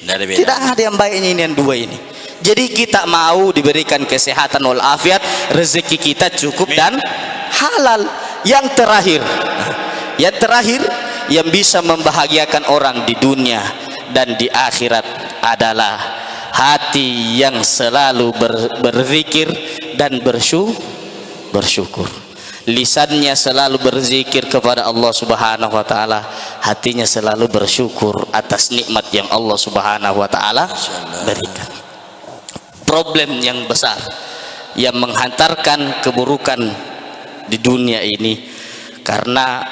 tidak ada yang baiknya ini yang 2 ini. Jadi kita mau diberikan kesehatan walafiat, rezeki kita cukup dan halal. Yang terakhir yang bisa membahagiakan orang di dunia dan di akhirat adalah hati yang selalu berzikir dan bersyukur. Lisannya selalu berzikir kepada Allah Subhanahu wa taala, hatinya selalu bersyukur atas nikmat yang Allah Subhanahu wa taala berikan. Problem yang besar yang menghantarkan keburukan di dunia ini karena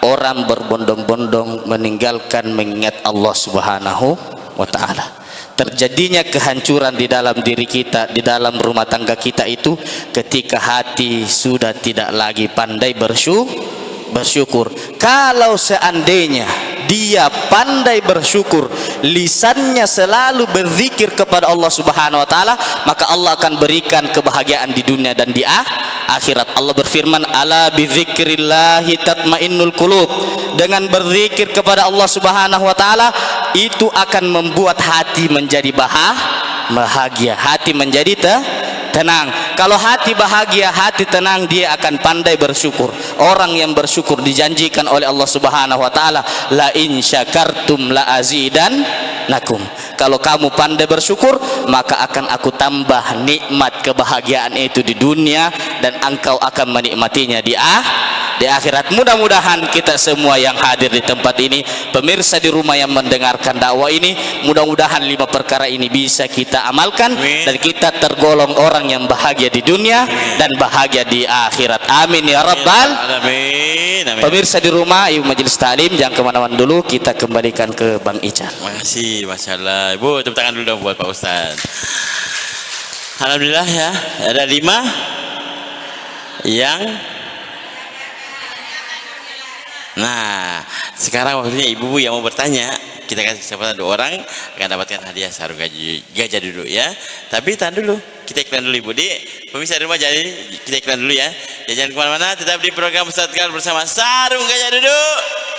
orang berbondong-bondong meninggalkan mengingat Allah Subhanahu wa taala. Terjadinya kehancuran di dalam diri kita, di dalam rumah tangga kita itu ketika hati sudah tidak lagi pandai bersyukur. Kalau seandainya dia pandai bersyukur, lisannya selalu berzikir kepada Allah Subhanahu wa taala, maka Allah akan berikan kebahagiaan di dunia dan di akhirat. Allah berfirman, ala bizikrillahi tatmainnul qulub. Dengan berzikir kepada Allah Subhanahu wa taala itu akan membuat hati menjadi bahagia, hati menjadi tenang. Kalau hati bahagia, hati tenang, dia akan pandai bersyukur. Orang yang bersyukur dijanjikan oleh Allah Subhanahu wa taala, la in syakartum la azidannakum. Kalau kamu pandai bersyukur, maka akan aku tambah nikmat kebahagiaan itu di dunia dan engkau akan menikmatinya di akhirat. Mudah-mudahan kita semua yang hadir di tempat ini, pemirsa di rumah yang mendengarkan dakwah ini, mudah-mudahan 5 perkara ini bisa kita amalkan dan kita tergolong orang yang bahagia di dunia dan bahagia di akhirat. Amin ya rabbal alamin. Pemirsa di rumah, ibu majelis taklim jangan kemana-mana dulu, kita kembalikan ke Bang Ican. Makasih, masya Allah. Ibu tepuk tangan dulu dong buat Pak Ustaz. Alhamdulillah ya, ada 5 yang. Nah, sekarang waktunya ibu-ibu yang mau bertanya, kita kasih kesempatan 2 orang akan dapatkan hadiah sarung gajah dulu ya. Tapi tahan dulu, kita iklan dulu ibu. Di pemirsa di rumah jadi kita iklan dulu ya. Jangan kemana-mana, tetap di program Ustaz Kal bersama Sarung Gajah Duduk.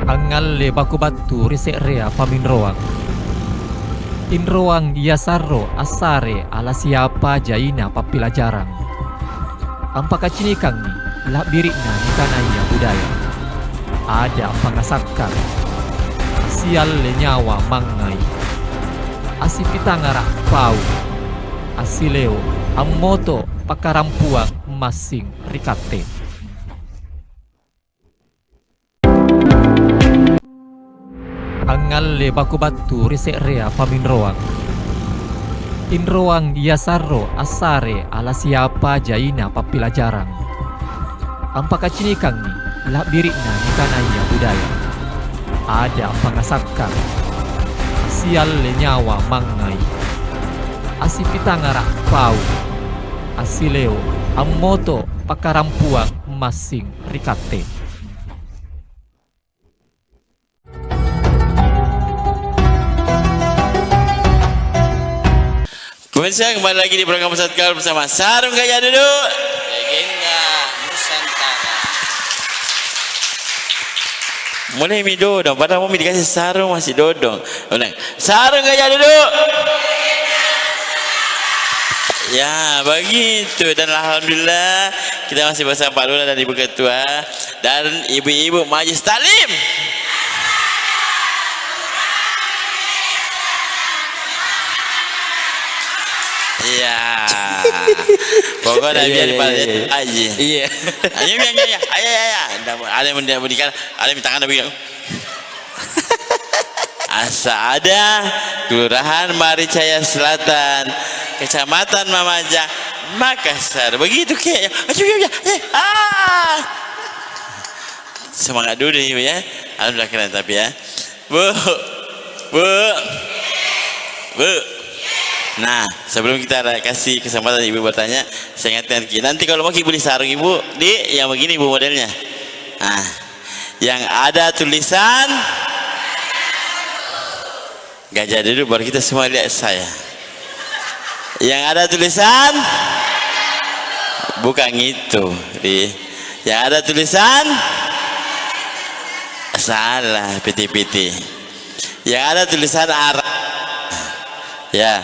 Angalle baku batu risek rea paminroang. Inroang yasarro asare ala siapa jaina papila jarang. Ampaka cinikang ni lak birikna nikanaya budaya. Ada pangasakkan. Asial le nyawa mangai. Asipitangara pau. Asileo ammoto pakarampuang masing rikate. Angalle baku batu risek rea paminroang. Inroang yasarro asare ala siapa jaina papila jarang. Ampaka cinikang ni lak birikna nikanaya budaya. Ada pangasakkan. Asial le nyawa mangai. Asipitangara pau. Asileo ammoto pakarampuang masing rikate. Pemirsa, kembali lagi di program Pusat Gaul bersama Sarung Gajah Duduk, Legenda Nusantara. mulai mi dodong, padahal mau dikasih sarung masih dodong. Ulang, Sarung Gajah Duduk. Ya begitu, dan alhamdulillah kita masih bersama Pak Lurah dan Ibu Ketua dan ibu-ibu Majelis Taklim. Iya. Pokoknya biar dibalik aja. Iya. Ayo, ada yang memberikan, ada yang tangan begini. Asa ada Kelurahan Maricaya Selatan, Kecamatan Mamajang, Makassar. Begitu kayaknya. Semangat dulu Ibu ya. Alhamdulillah keren tapi ya. Bu. Nah, sebelum kita kasih kesempatan Ibu bertanya, saya ingatkan nanti kalau mau Ibu beli sarung Ibu, di yang begini Ibu modelnya. Nah, yang ada tulisan Gajah Duduk, baru kita semua lihat saya. Yang ada tulisan bukan itu, di. Yang ada tulisan salah, piti-piti. Yang ada tulisan Arab. Ya.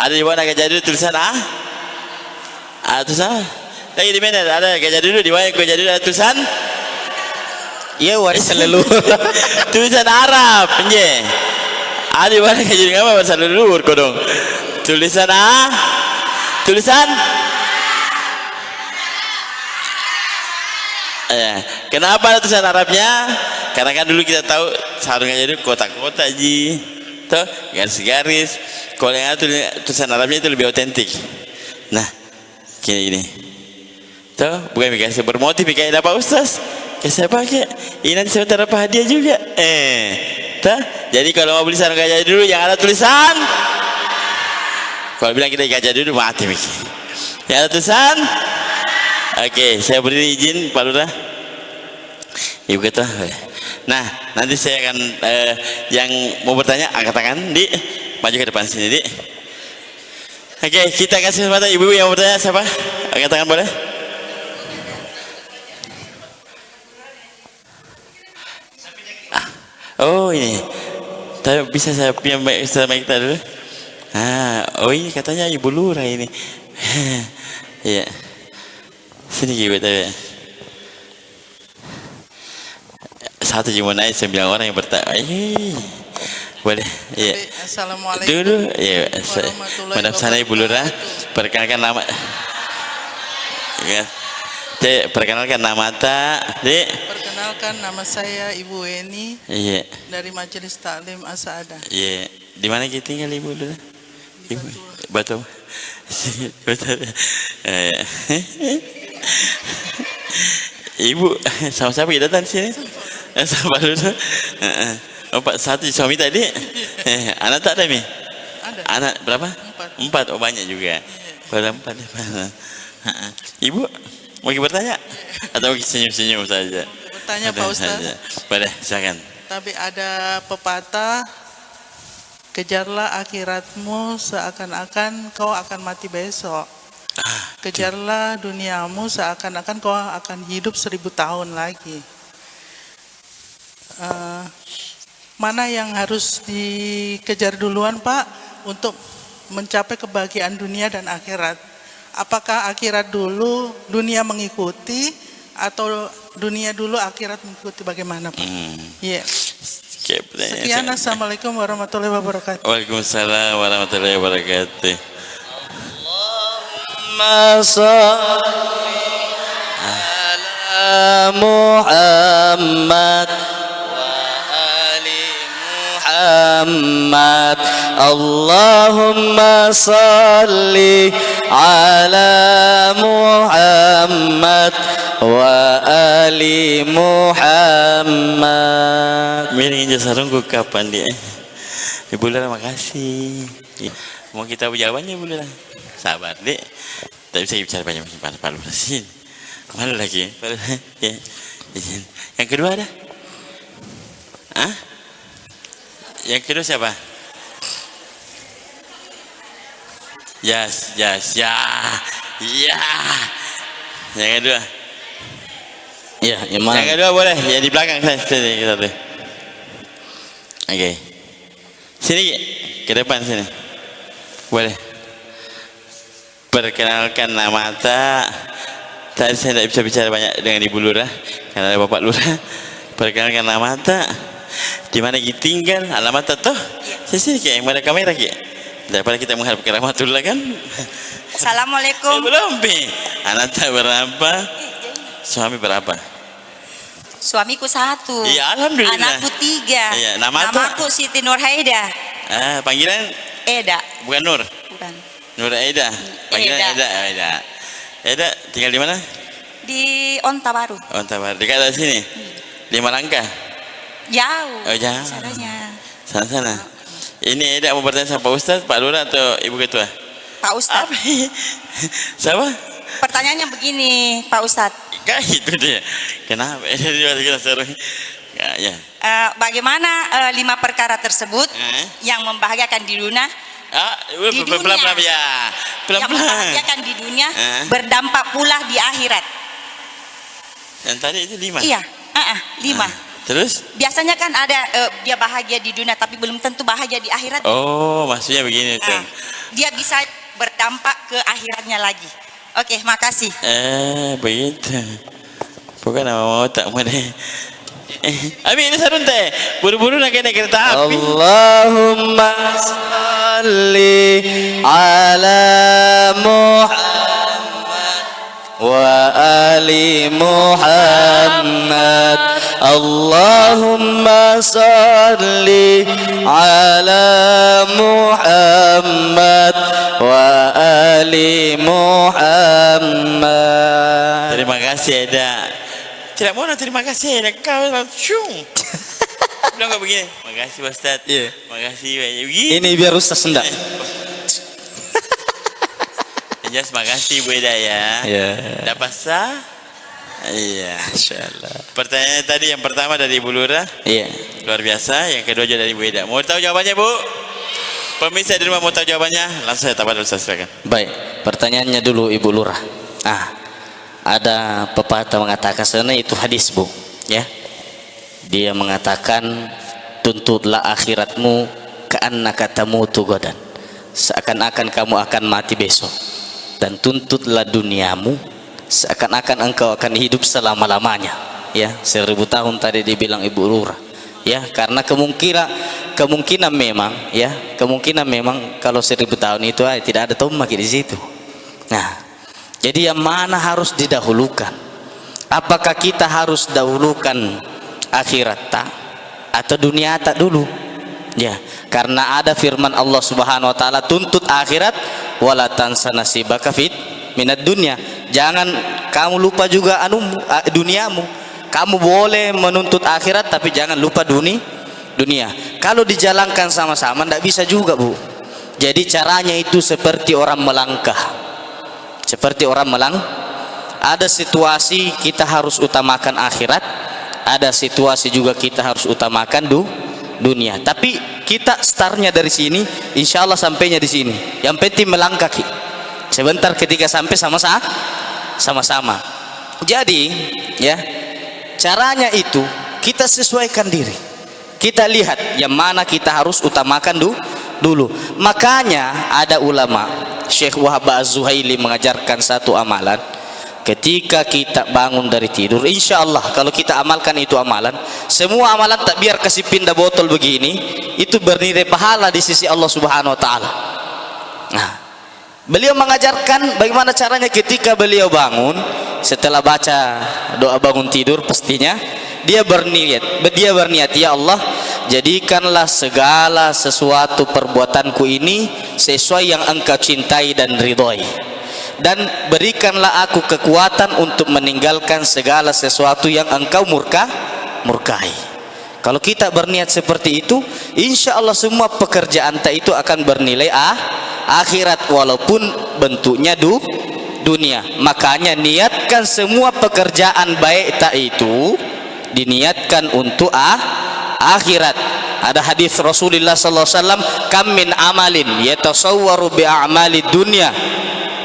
Ada di mana Gajah Duduk tulisan tulisan lagi di mana ada Gajah Duduk, di mana Gajah Duduk ada tulisan Warisan leluhur. tulisan Arab nje. Ada di mana Gajah Duduk apa warisan leluhur kodong. Tulisan tulisan ya. Kenapa ada tulisan Arabnya? Karena kan dulu kita tahu sarung Gajah Duduk kotak-kotak ji. Tuh, garis-garis. Kalau yang ada tulisan Arabnya itu lebih otentik. Nah, kayak gini. Tuh, bukan bikin bermotif kayak apa Ustaz? Kayak saya pakai. Ini nanti sebentar apa hadiah juga. Tuh, jadi kalau mau beli sarung Gajah Duduk yang ada tulisan, kalau bilang kita Gajah Duduk mati mikir. Yang ada tulisan, oke, saya beri izin Pak Lurah. Ibu Ketua. Nah, nanti saya akan yang mau bertanya angkat tangan, di maju ke depan sini, di. Oke, kita kasih kesempatan ibu yang mau bertanya siapa? Angkat tangan boleh? Oh ini, tapi bisa saya pinjam sama kita dulu? Oh ini katanya Ibu Lurah ini. Iya, sini ibu tapi. Satu cuma naik 9 orang yang bertanya. Boleh, iya. Assalamualaikum. Dulu, iya. Madam sana Ibu Lurah, perkenalkan nama. Ya. Perkenalkan nama tak, Dek. Perkenalkan nama saya Ibu Weni. Iya. Dari Majelis Taklim Asada. Iya. Di mana kita tinggal Ibu Lurah? Di Batu. Ibu, sama siapa kita datang sini? Sama Lurah. Pak satu suami tadi. Anak tak ada mi? Ada. Anak berapa? 4. 4. Oh banyak juga. Pada 4. Ibu mau bertanya? Atau senyum-senyum saja? Bertanya Pak Ustaz. Boleh, silakan. Tapi ada pepatah, kejarlah akhiratmu seakan-akan kau akan mati besok. Kejarlah duniamu seakan-akan kau akan hidup 1000 tahun lagi. Mana yang harus dikejar duluan Pak untuk mencapai kebahagiaan dunia dan akhirat? Apakah akhirat dulu, dunia mengikuti, atau dunia dulu, akhirat mengikuti, bagaimana Pak? Iya. Sekian, assalamualaikum warahmatullahi wabarakatuh. Waalaikumsalam warahmatullahi wabarakatuh. Allahumma salli ala Muhammad Muhammad. Allahumma salli ala Muhammad wa ali Muhammad. Miring sarungku kapan dia? Ibu Lurah makasih. Mau kita jawabannya Ibu Lurah? Sabar dek. Tak bisa bicara banyak Pak Lurah sini. Mana lagi? Ya. Yang kedua ada? Yang kedua siapa? Jas, jas, ya. Ya. Yang kedua. Ya, yang mana? Yang kedua boleh, ya di belakang saya sini kita tuh. Oke. Sini ke depan sini. Boleh. Perkenalkan nama tak. Tadi saya tidak bisa bicara banyak dengan Ibu Lurah karena ada Bapak Lurah. Perkenalkan nama tak. Di mana kita tinggal, alamat tak toh? Sini kayak yang ada kamera kayak. Daripada kita menghadap ke rahmatullah kan. Assalamualaikum. Belum pi. Anak tak berapa? Suami berapa? Suamiku 1. Iya, alhamdulillah. Anakku 3. Iya, namaku Siti Nurhaida. Panggilan Eda. bukan Nur. Bukan. Nur Eda. Panggilan Eda. Eda. Eda tinggal di mana? Di Onta Baru. Oh, Tabar. Dekat dari sini. 5 langkah. Jauh. Oh, jauh. Caranya. Sana. Ini Eda mau bertanya sama Pak Ustaz, Pak Lurah atau Ibu Ketua? Pak Ustadz. Apa? Siapa? Pertanyaannya begini, Pak Ustadz. Kayak itu dia. Kenapa? Eda juga kita seru. Ya. Bagaimana 5 perkara tersebut yang membahagiakan di dunia? Di dunia. Pelan-pelan ya. Yang Pelan-pelan. membahagiakan di dunia, berdampak pula di akhirat. Yang tadi itu 5. Iya, 5. Terus? Biasanya kan ada dia bahagia di dunia tapi belum tentu bahagia di akhirat. Oh, maksudnya begini tuh. Dia bisa berdampak ke akhiratnya lagi. Oke, makasih. Begitu. Bukan nama mau tak mau deh. Abi ini sarun teh. Buru-buru nak naik kereta api. Allahumma salli ala Muhammad wa ali Muhammad. Allahumma salli ala Muhammad wa ali Muhammad. Terima kasih Eda. Tidak mau terima kasih Eda. Kau langsung. Bilang kau begini. Makasih Ustaz. Iya. Makasih begini. Ini biar Ustaz enggak. Jelas makasih Bu Eda ya. Ya. Dapat sah? Iya. Insyaallah. Pertanyaan tadi yang pertama dari Ibu Lurah. Iya. Luar biasa. Yang kedua juga dari Bu Eda. Mau tahu jawabannya Bu? Pemirsa di rumah mau tahu jawabannya? Langsung saya tawadul silakan. Baik, pertanyaannya dulu Ibu Lurah. Ada pepatah mengatakan sebenarnya itu hadis Bu, ya. Dia mengatakan tuntutlah akhiratmu ka'annaka tamutu godan. Seakan-akan kamu akan mati besok. Dan tuntutlah duniamu seakan-akan engkau akan hidup selama-lamanya. Ya, 1000 tahun tadi dibilang Ibu Lurah. Ya, karena kemungkinan memang, ya, kemungkinan memang kalau 1000 tahun itu tidak ada tombak di situ. Nah, jadi yang mana harus didahulukan? Apakah kita harus dahulukan akhirat tak atau dunia tak dulu? Ya, karena ada firman Allah Subhanahu wa taala, tuntut akhirat wala tansa nasibaka fit minad dunya. Jangan kamu lupa juga duniamu. Kamu boleh menuntut akhirat tapi jangan lupa dunia. Kalau dijalankan sama-sama tidak bisa juga Bu. Jadi caranya itu seperti orang melangkah. Seperti orang ada situasi kita harus utamakan akhirat, ada situasi juga kita harus utamakan dunia. Tapi kita startnya dari sini, insya Allah sampainya di sini. Yang penting melangkah. Sebentar ketika sampai sama-sama. Jadi, ya, caranya itu kita sesuaikan diri. Kita lihat yang mana kita harus utamakan dulu. Makanya ada ulama, Syekh Wahab Az-Zuhaili mengajarkan satu amalan. Ketika kita bangun dari tidur, insya Allah kalau kita amalkan itu amalan, semua amalan tak biar kasih pindah botol begini, itu bernilai pahala di sisi Allah Subhanahu wa taala. Nah, beliau mengajarkan bagaimana caranya ketika beliau bangun, setelah baca doa bangun tidur pastinya dia berniat, ya Allah, jadikanlah segala sesuatu perbuatanku ini sesuai yang engkau cintai dan ridhoi, dan berikanlah aku kekuatan untuk meninggalkan segala sesuatu yang engkau murkai. Kalau kita berniat seperti itu, insya Allah semua pekerjaan itu akan bernilai akhirat walaupun bentuknya dunia. Makanya niatkan semua pekerjaan baik tak itu diniatkan untuk akhirat. Ada hadis Rasulullah sallallahu alaihi wasallam, kam min amalin yatasawwaru bi a'mali dunya.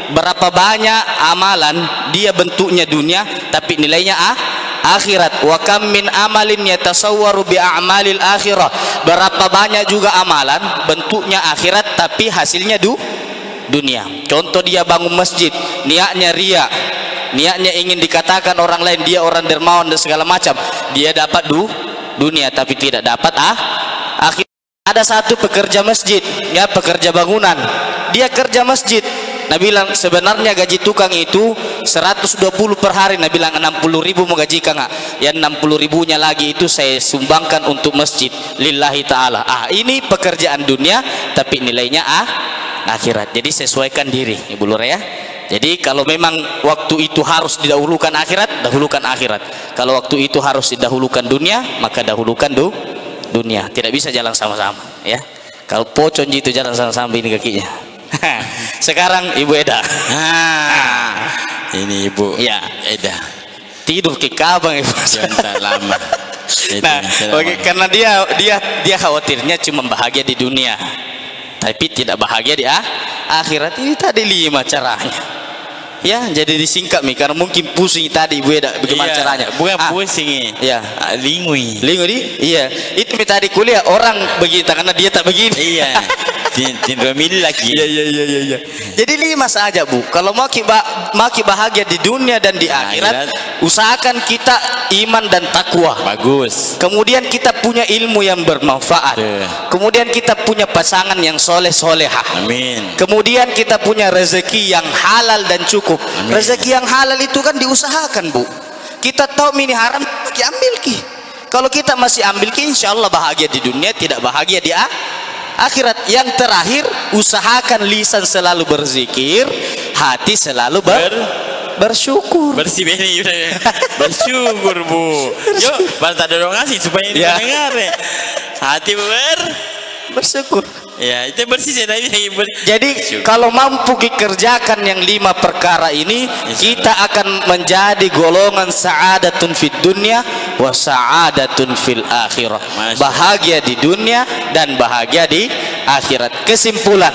Berapa banyak amalan dia bentuknya dunia tapi nilainya akhirat. Wa kam min amalin yatasawwaru bi a'malil akhirah. Berapa banyak juga amalan bentuknya akhirat tapi hasilnya dunia. Contoh, dia bangun masjid, niatnya ria, niatnya ingin dikatakan orang lain dia orang dermawan dan segala macam, dia dapat dunia tapi tidak dapat akhir. Ada satu pekerja masjid, ya, pekerja bangunan, dia kerja masjid. Nabi bilang sebenarnya gaji tukang itu 120 per hari. Nabi bilang 60.000 mau gaji kang, ya 60.000-nya lagi itu saya sumbangkan untuk masjid lillahi ta'ala. Ini pekerjaan dunia tapi nilainya akhirat. Jadi sesuaikan diri, Ibu Lura ya. Jadi kalau memang waktu itu harus didahulukan akhirat, dahulukan akhirat. Kalau waktu itu harus didahulukan dunia, maka dahulukan dunia. Tidak bisa jalan sama-sama, ya. Kalau pocong itu jalan sama-sama ini kakinya. Sekarang Ibu Eda. Ini Ibu. Ya, Eda. Tidur ke kabang Ibu. Jangan lama. Nah, karena dia khawatirnya cuma bahagia di dunia, tapi tidak bahagia di akhirat. Ini tadi 5 caranya. Ya, jadi disingkat nih karena mungkin pusing tadi Ibu Eda bagaimana caranya. Bukan pusing. Ya, lingui. Iya. Itu tadi kuliah orang begini karena dia tak begini. Iya. Tidak milih lagi. Iya. Jadi 5 saja Bu. Kalau mau bahagia di dunia dan di akhirat, usahakan kita iman dan takwa. Bagus. Kemudian kita punya ilmu yang bermanfaat. Kemudian kita punya pasangan yang soleh-solehah. Amin. Kemudian kita punya rezeki yang halal dan cukup. Amin. Rezeki yang halal itu kan diusahakan Bu. Kita tahu ini haram, kita ambil ki. Kalau kita masih ambil ki, insya Allah bahagia di dunia, tidak bahagia di akhirat. Yang terakhir, usahakan lisan selalu berzikir, hati selalu bersyukur. Bersih ini bersyukur Bu. Yuk, bantu dorong ngasih supaya ini dengar. Hati bersyukur. Ya, itu bersih saya tadi. Jadi kalau mampu dikerjakan yang 5 perkara ini, kita akan menjadi golongan sa'adatun fid dunya wa sa'adatun fil akhirah. Bahagia di dunia dan bahagia di akhirat. Kesimpulan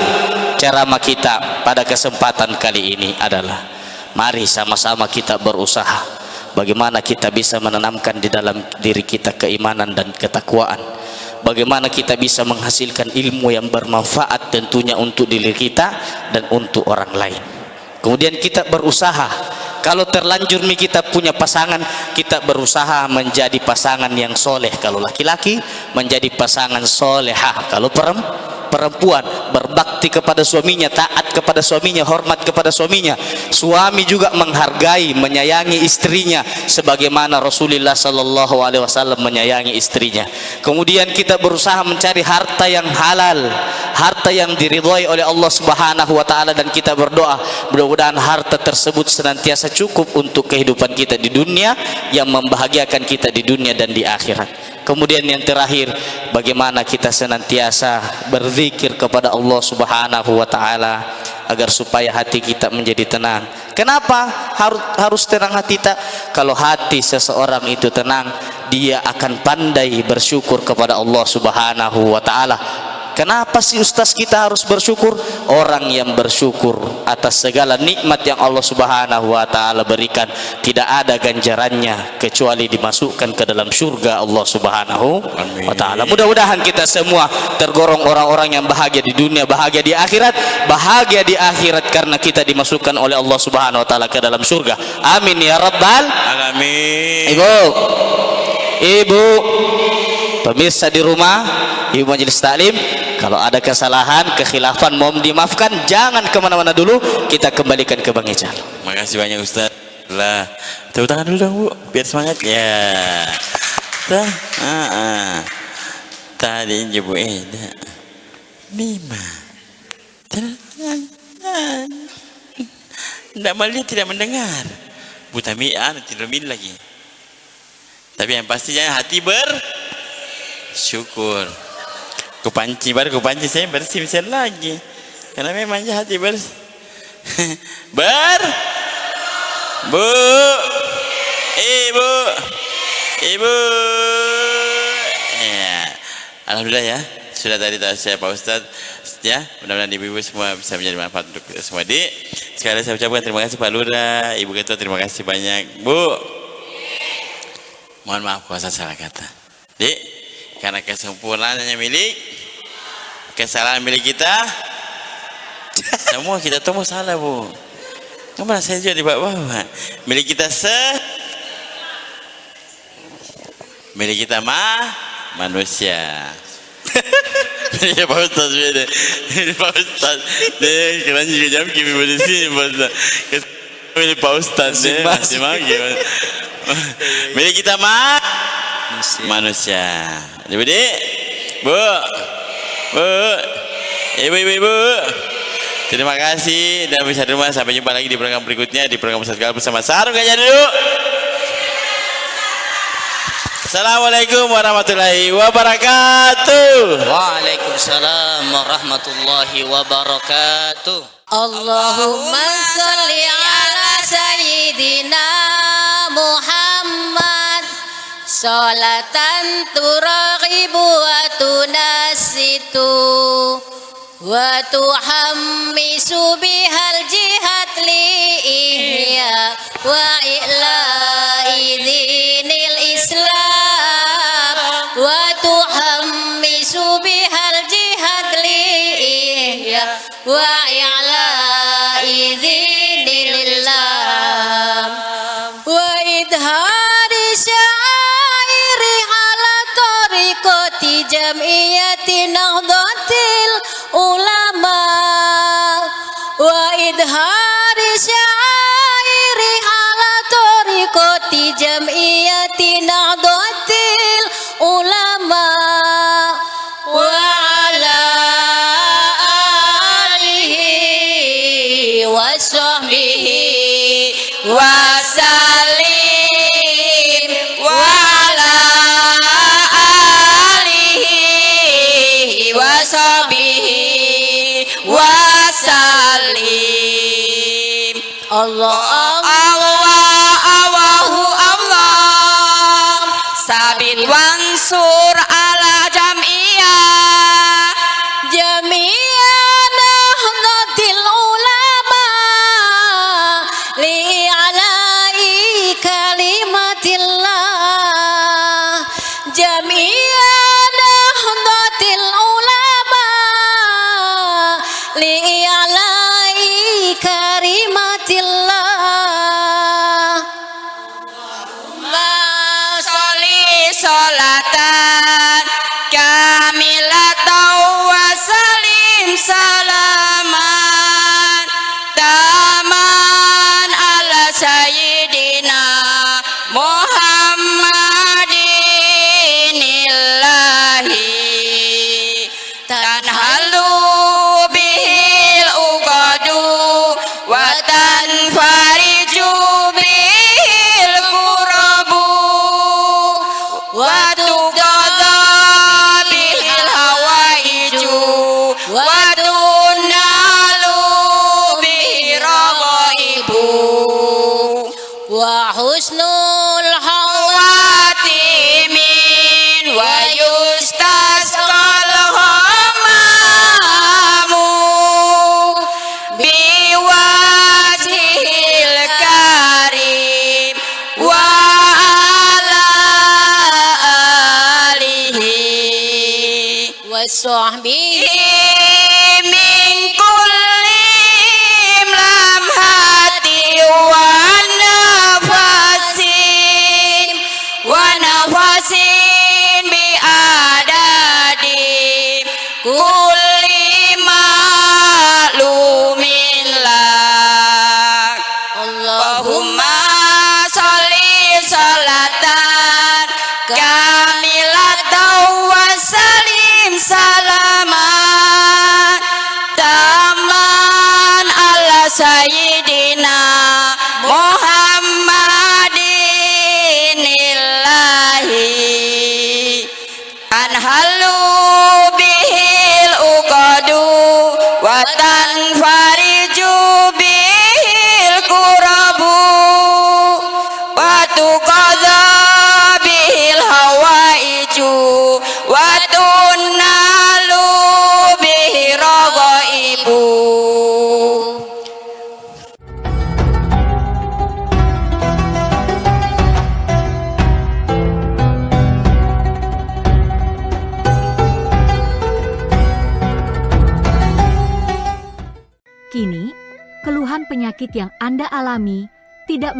ceramah kita pada kesempatan kali ini adalah, mari sama-sama kita berusaha bagaimana kita bisa menanamkan di dalam diri kita keimanan dan ketakwaan. Bagaimana kita bisa menghasilkan ilmu yang bermanfaat tentunya untuk diri kita dan untuk orang lain. Kemudian kita berusaha, kalau terlanjur nih kita punya pasangan, kita berusaha menjadi pasangan yang soleh. Kalau laki-laki menjadi pasangan solehah. Kalau perempuan berbakti kepada suaminya, taat kepada suaminya, hormat kepada suaminya. Suami juga menghargai, menyayangi istrinya sebagaimana Rasulullah sallallahu alaihi wasallam menyayangi istrinya. Kemudian kita berusaha mencari harta yang halal, harta yang diridhai oleh Allah Subhanahu wa taala, dan kita berdoa mudah-mudahan harta tersebut senantiasa cukup untuk kehidupan kita di dunia, yang membahagiakan kita di dunia dan di akhirat. Kemudian yang terakhir, bagaimana kita senantiasa berzikir kepada Allah Subhanahu wa taala agar supaya hati kita menjadi tenang. Kenapa harus tenang hati kita? Kalau hati seseorang itu tenang, dia akan pandai bersyukur kepada Allah Subhanahu wa taala. Kenapa sih Ustaz kita harus bersyukur? Orang yang bersyukur atas segala nikmat yang Allah Subhanahu wa taala berikan, tidak ada ganjarannya kecuali dimasukkan ke dalam surga Allah Subhanahu wa taala. Mudah-mudahan kita semua tergolong orang-orang yang bahagia di dunia, bahagia di akhirat. Bahagia di akhirat karena kita dimasukkan oleh Allah Subhanahu wa taala ke dalam surga. Amin ya rabbal alamin. Ibu pemirsa di rumah, Ibu majelis taklim, kalau ada kesalahan, kekhilafan mohon dimaafkan. Jangan kemana-mana dulu, kita kembalikan ke Bang Ical. Makasih banyak Ustaz. Lah, tepuk tangan dulu dong Bu, biar semangat ya. Tadi Bu Eda 5. Tidak melihat, tidak mendengar. Bu Tami tidak milih lagi. Tapi yang pastinya hati bersyukur. Kupanci saya bersih lagi. Karena memang hati bersih. Bu, ibu, ya. Alhamdulillah ya, sudah tadi saya Pak Ustadz ya, mudah-mudahan ibu-ibu semua bisa menjadi manfaat untuk semua. Dik, sekali saya ucapkan terima kasih Pak Lurah, Ibu Ketua terima kasih banyak. Bu, mohon maaf kuasa salah kata. Dik, karena kesempurnaannya milik, kesalahan milik kita, semua kita temu salah Bu. Kamu saya juga di bawah. Milik kita milik kita manusia. Ya Pak Ustaz beda. Pak Ustaz deh, keren juga jam kimi boleh sini Pak Ustaz. Milik Pak Ustaz deh, masih magi. Milik kita manusia. Ibu Dik, Bu, ibu. Terima kasih dan bisa di rumah. Sampai jumpa lagi di program berikutnya di program Ustaz Galak bersama Sarung Gajah dulu. Assalamualaikum warahmatullahi wabarakatuh. Waalaikumsalam warahmatullahi wabarakatuh. Allahumma salli ala sayyidina Muhammad salatan turaghibu wa tunasitu wa tuhammisu bihal jihad li ihya wa ila'i dinil Islam wa tuhammisu bihal jihad li ihya wa ila'i dinil Islam wa idhari syairi ala tariqati jam'iyati nahdlatil ulama wa idhari syairi ala tariqati jam'iyati nahdlatil ulama wa ala alihi wa sahbihi wa sallim wa ala alihi wa sahbihi wa sallim. Allah sabit wansur ala jam'iyah nahdlatil ulama li alai kalimatillah jam'iyah nahdlatil ulama li alai kalimatillah salatan kamilatan wa salim salaman taman ala sayyidina Muhammadin illahi tanhalu bihil uqadu wa tanfariju bihil kurabu wa tuqadha bihil hawaiju wa tunalu bihi raghaibu wa husnul khawatimin wa yustasqal ghamamu biwajhil karim wa ala alihi wa sahbihi min kulli lamhati wa nafasi Kini, keluhan penyakit yang Anda alami tidak menjadi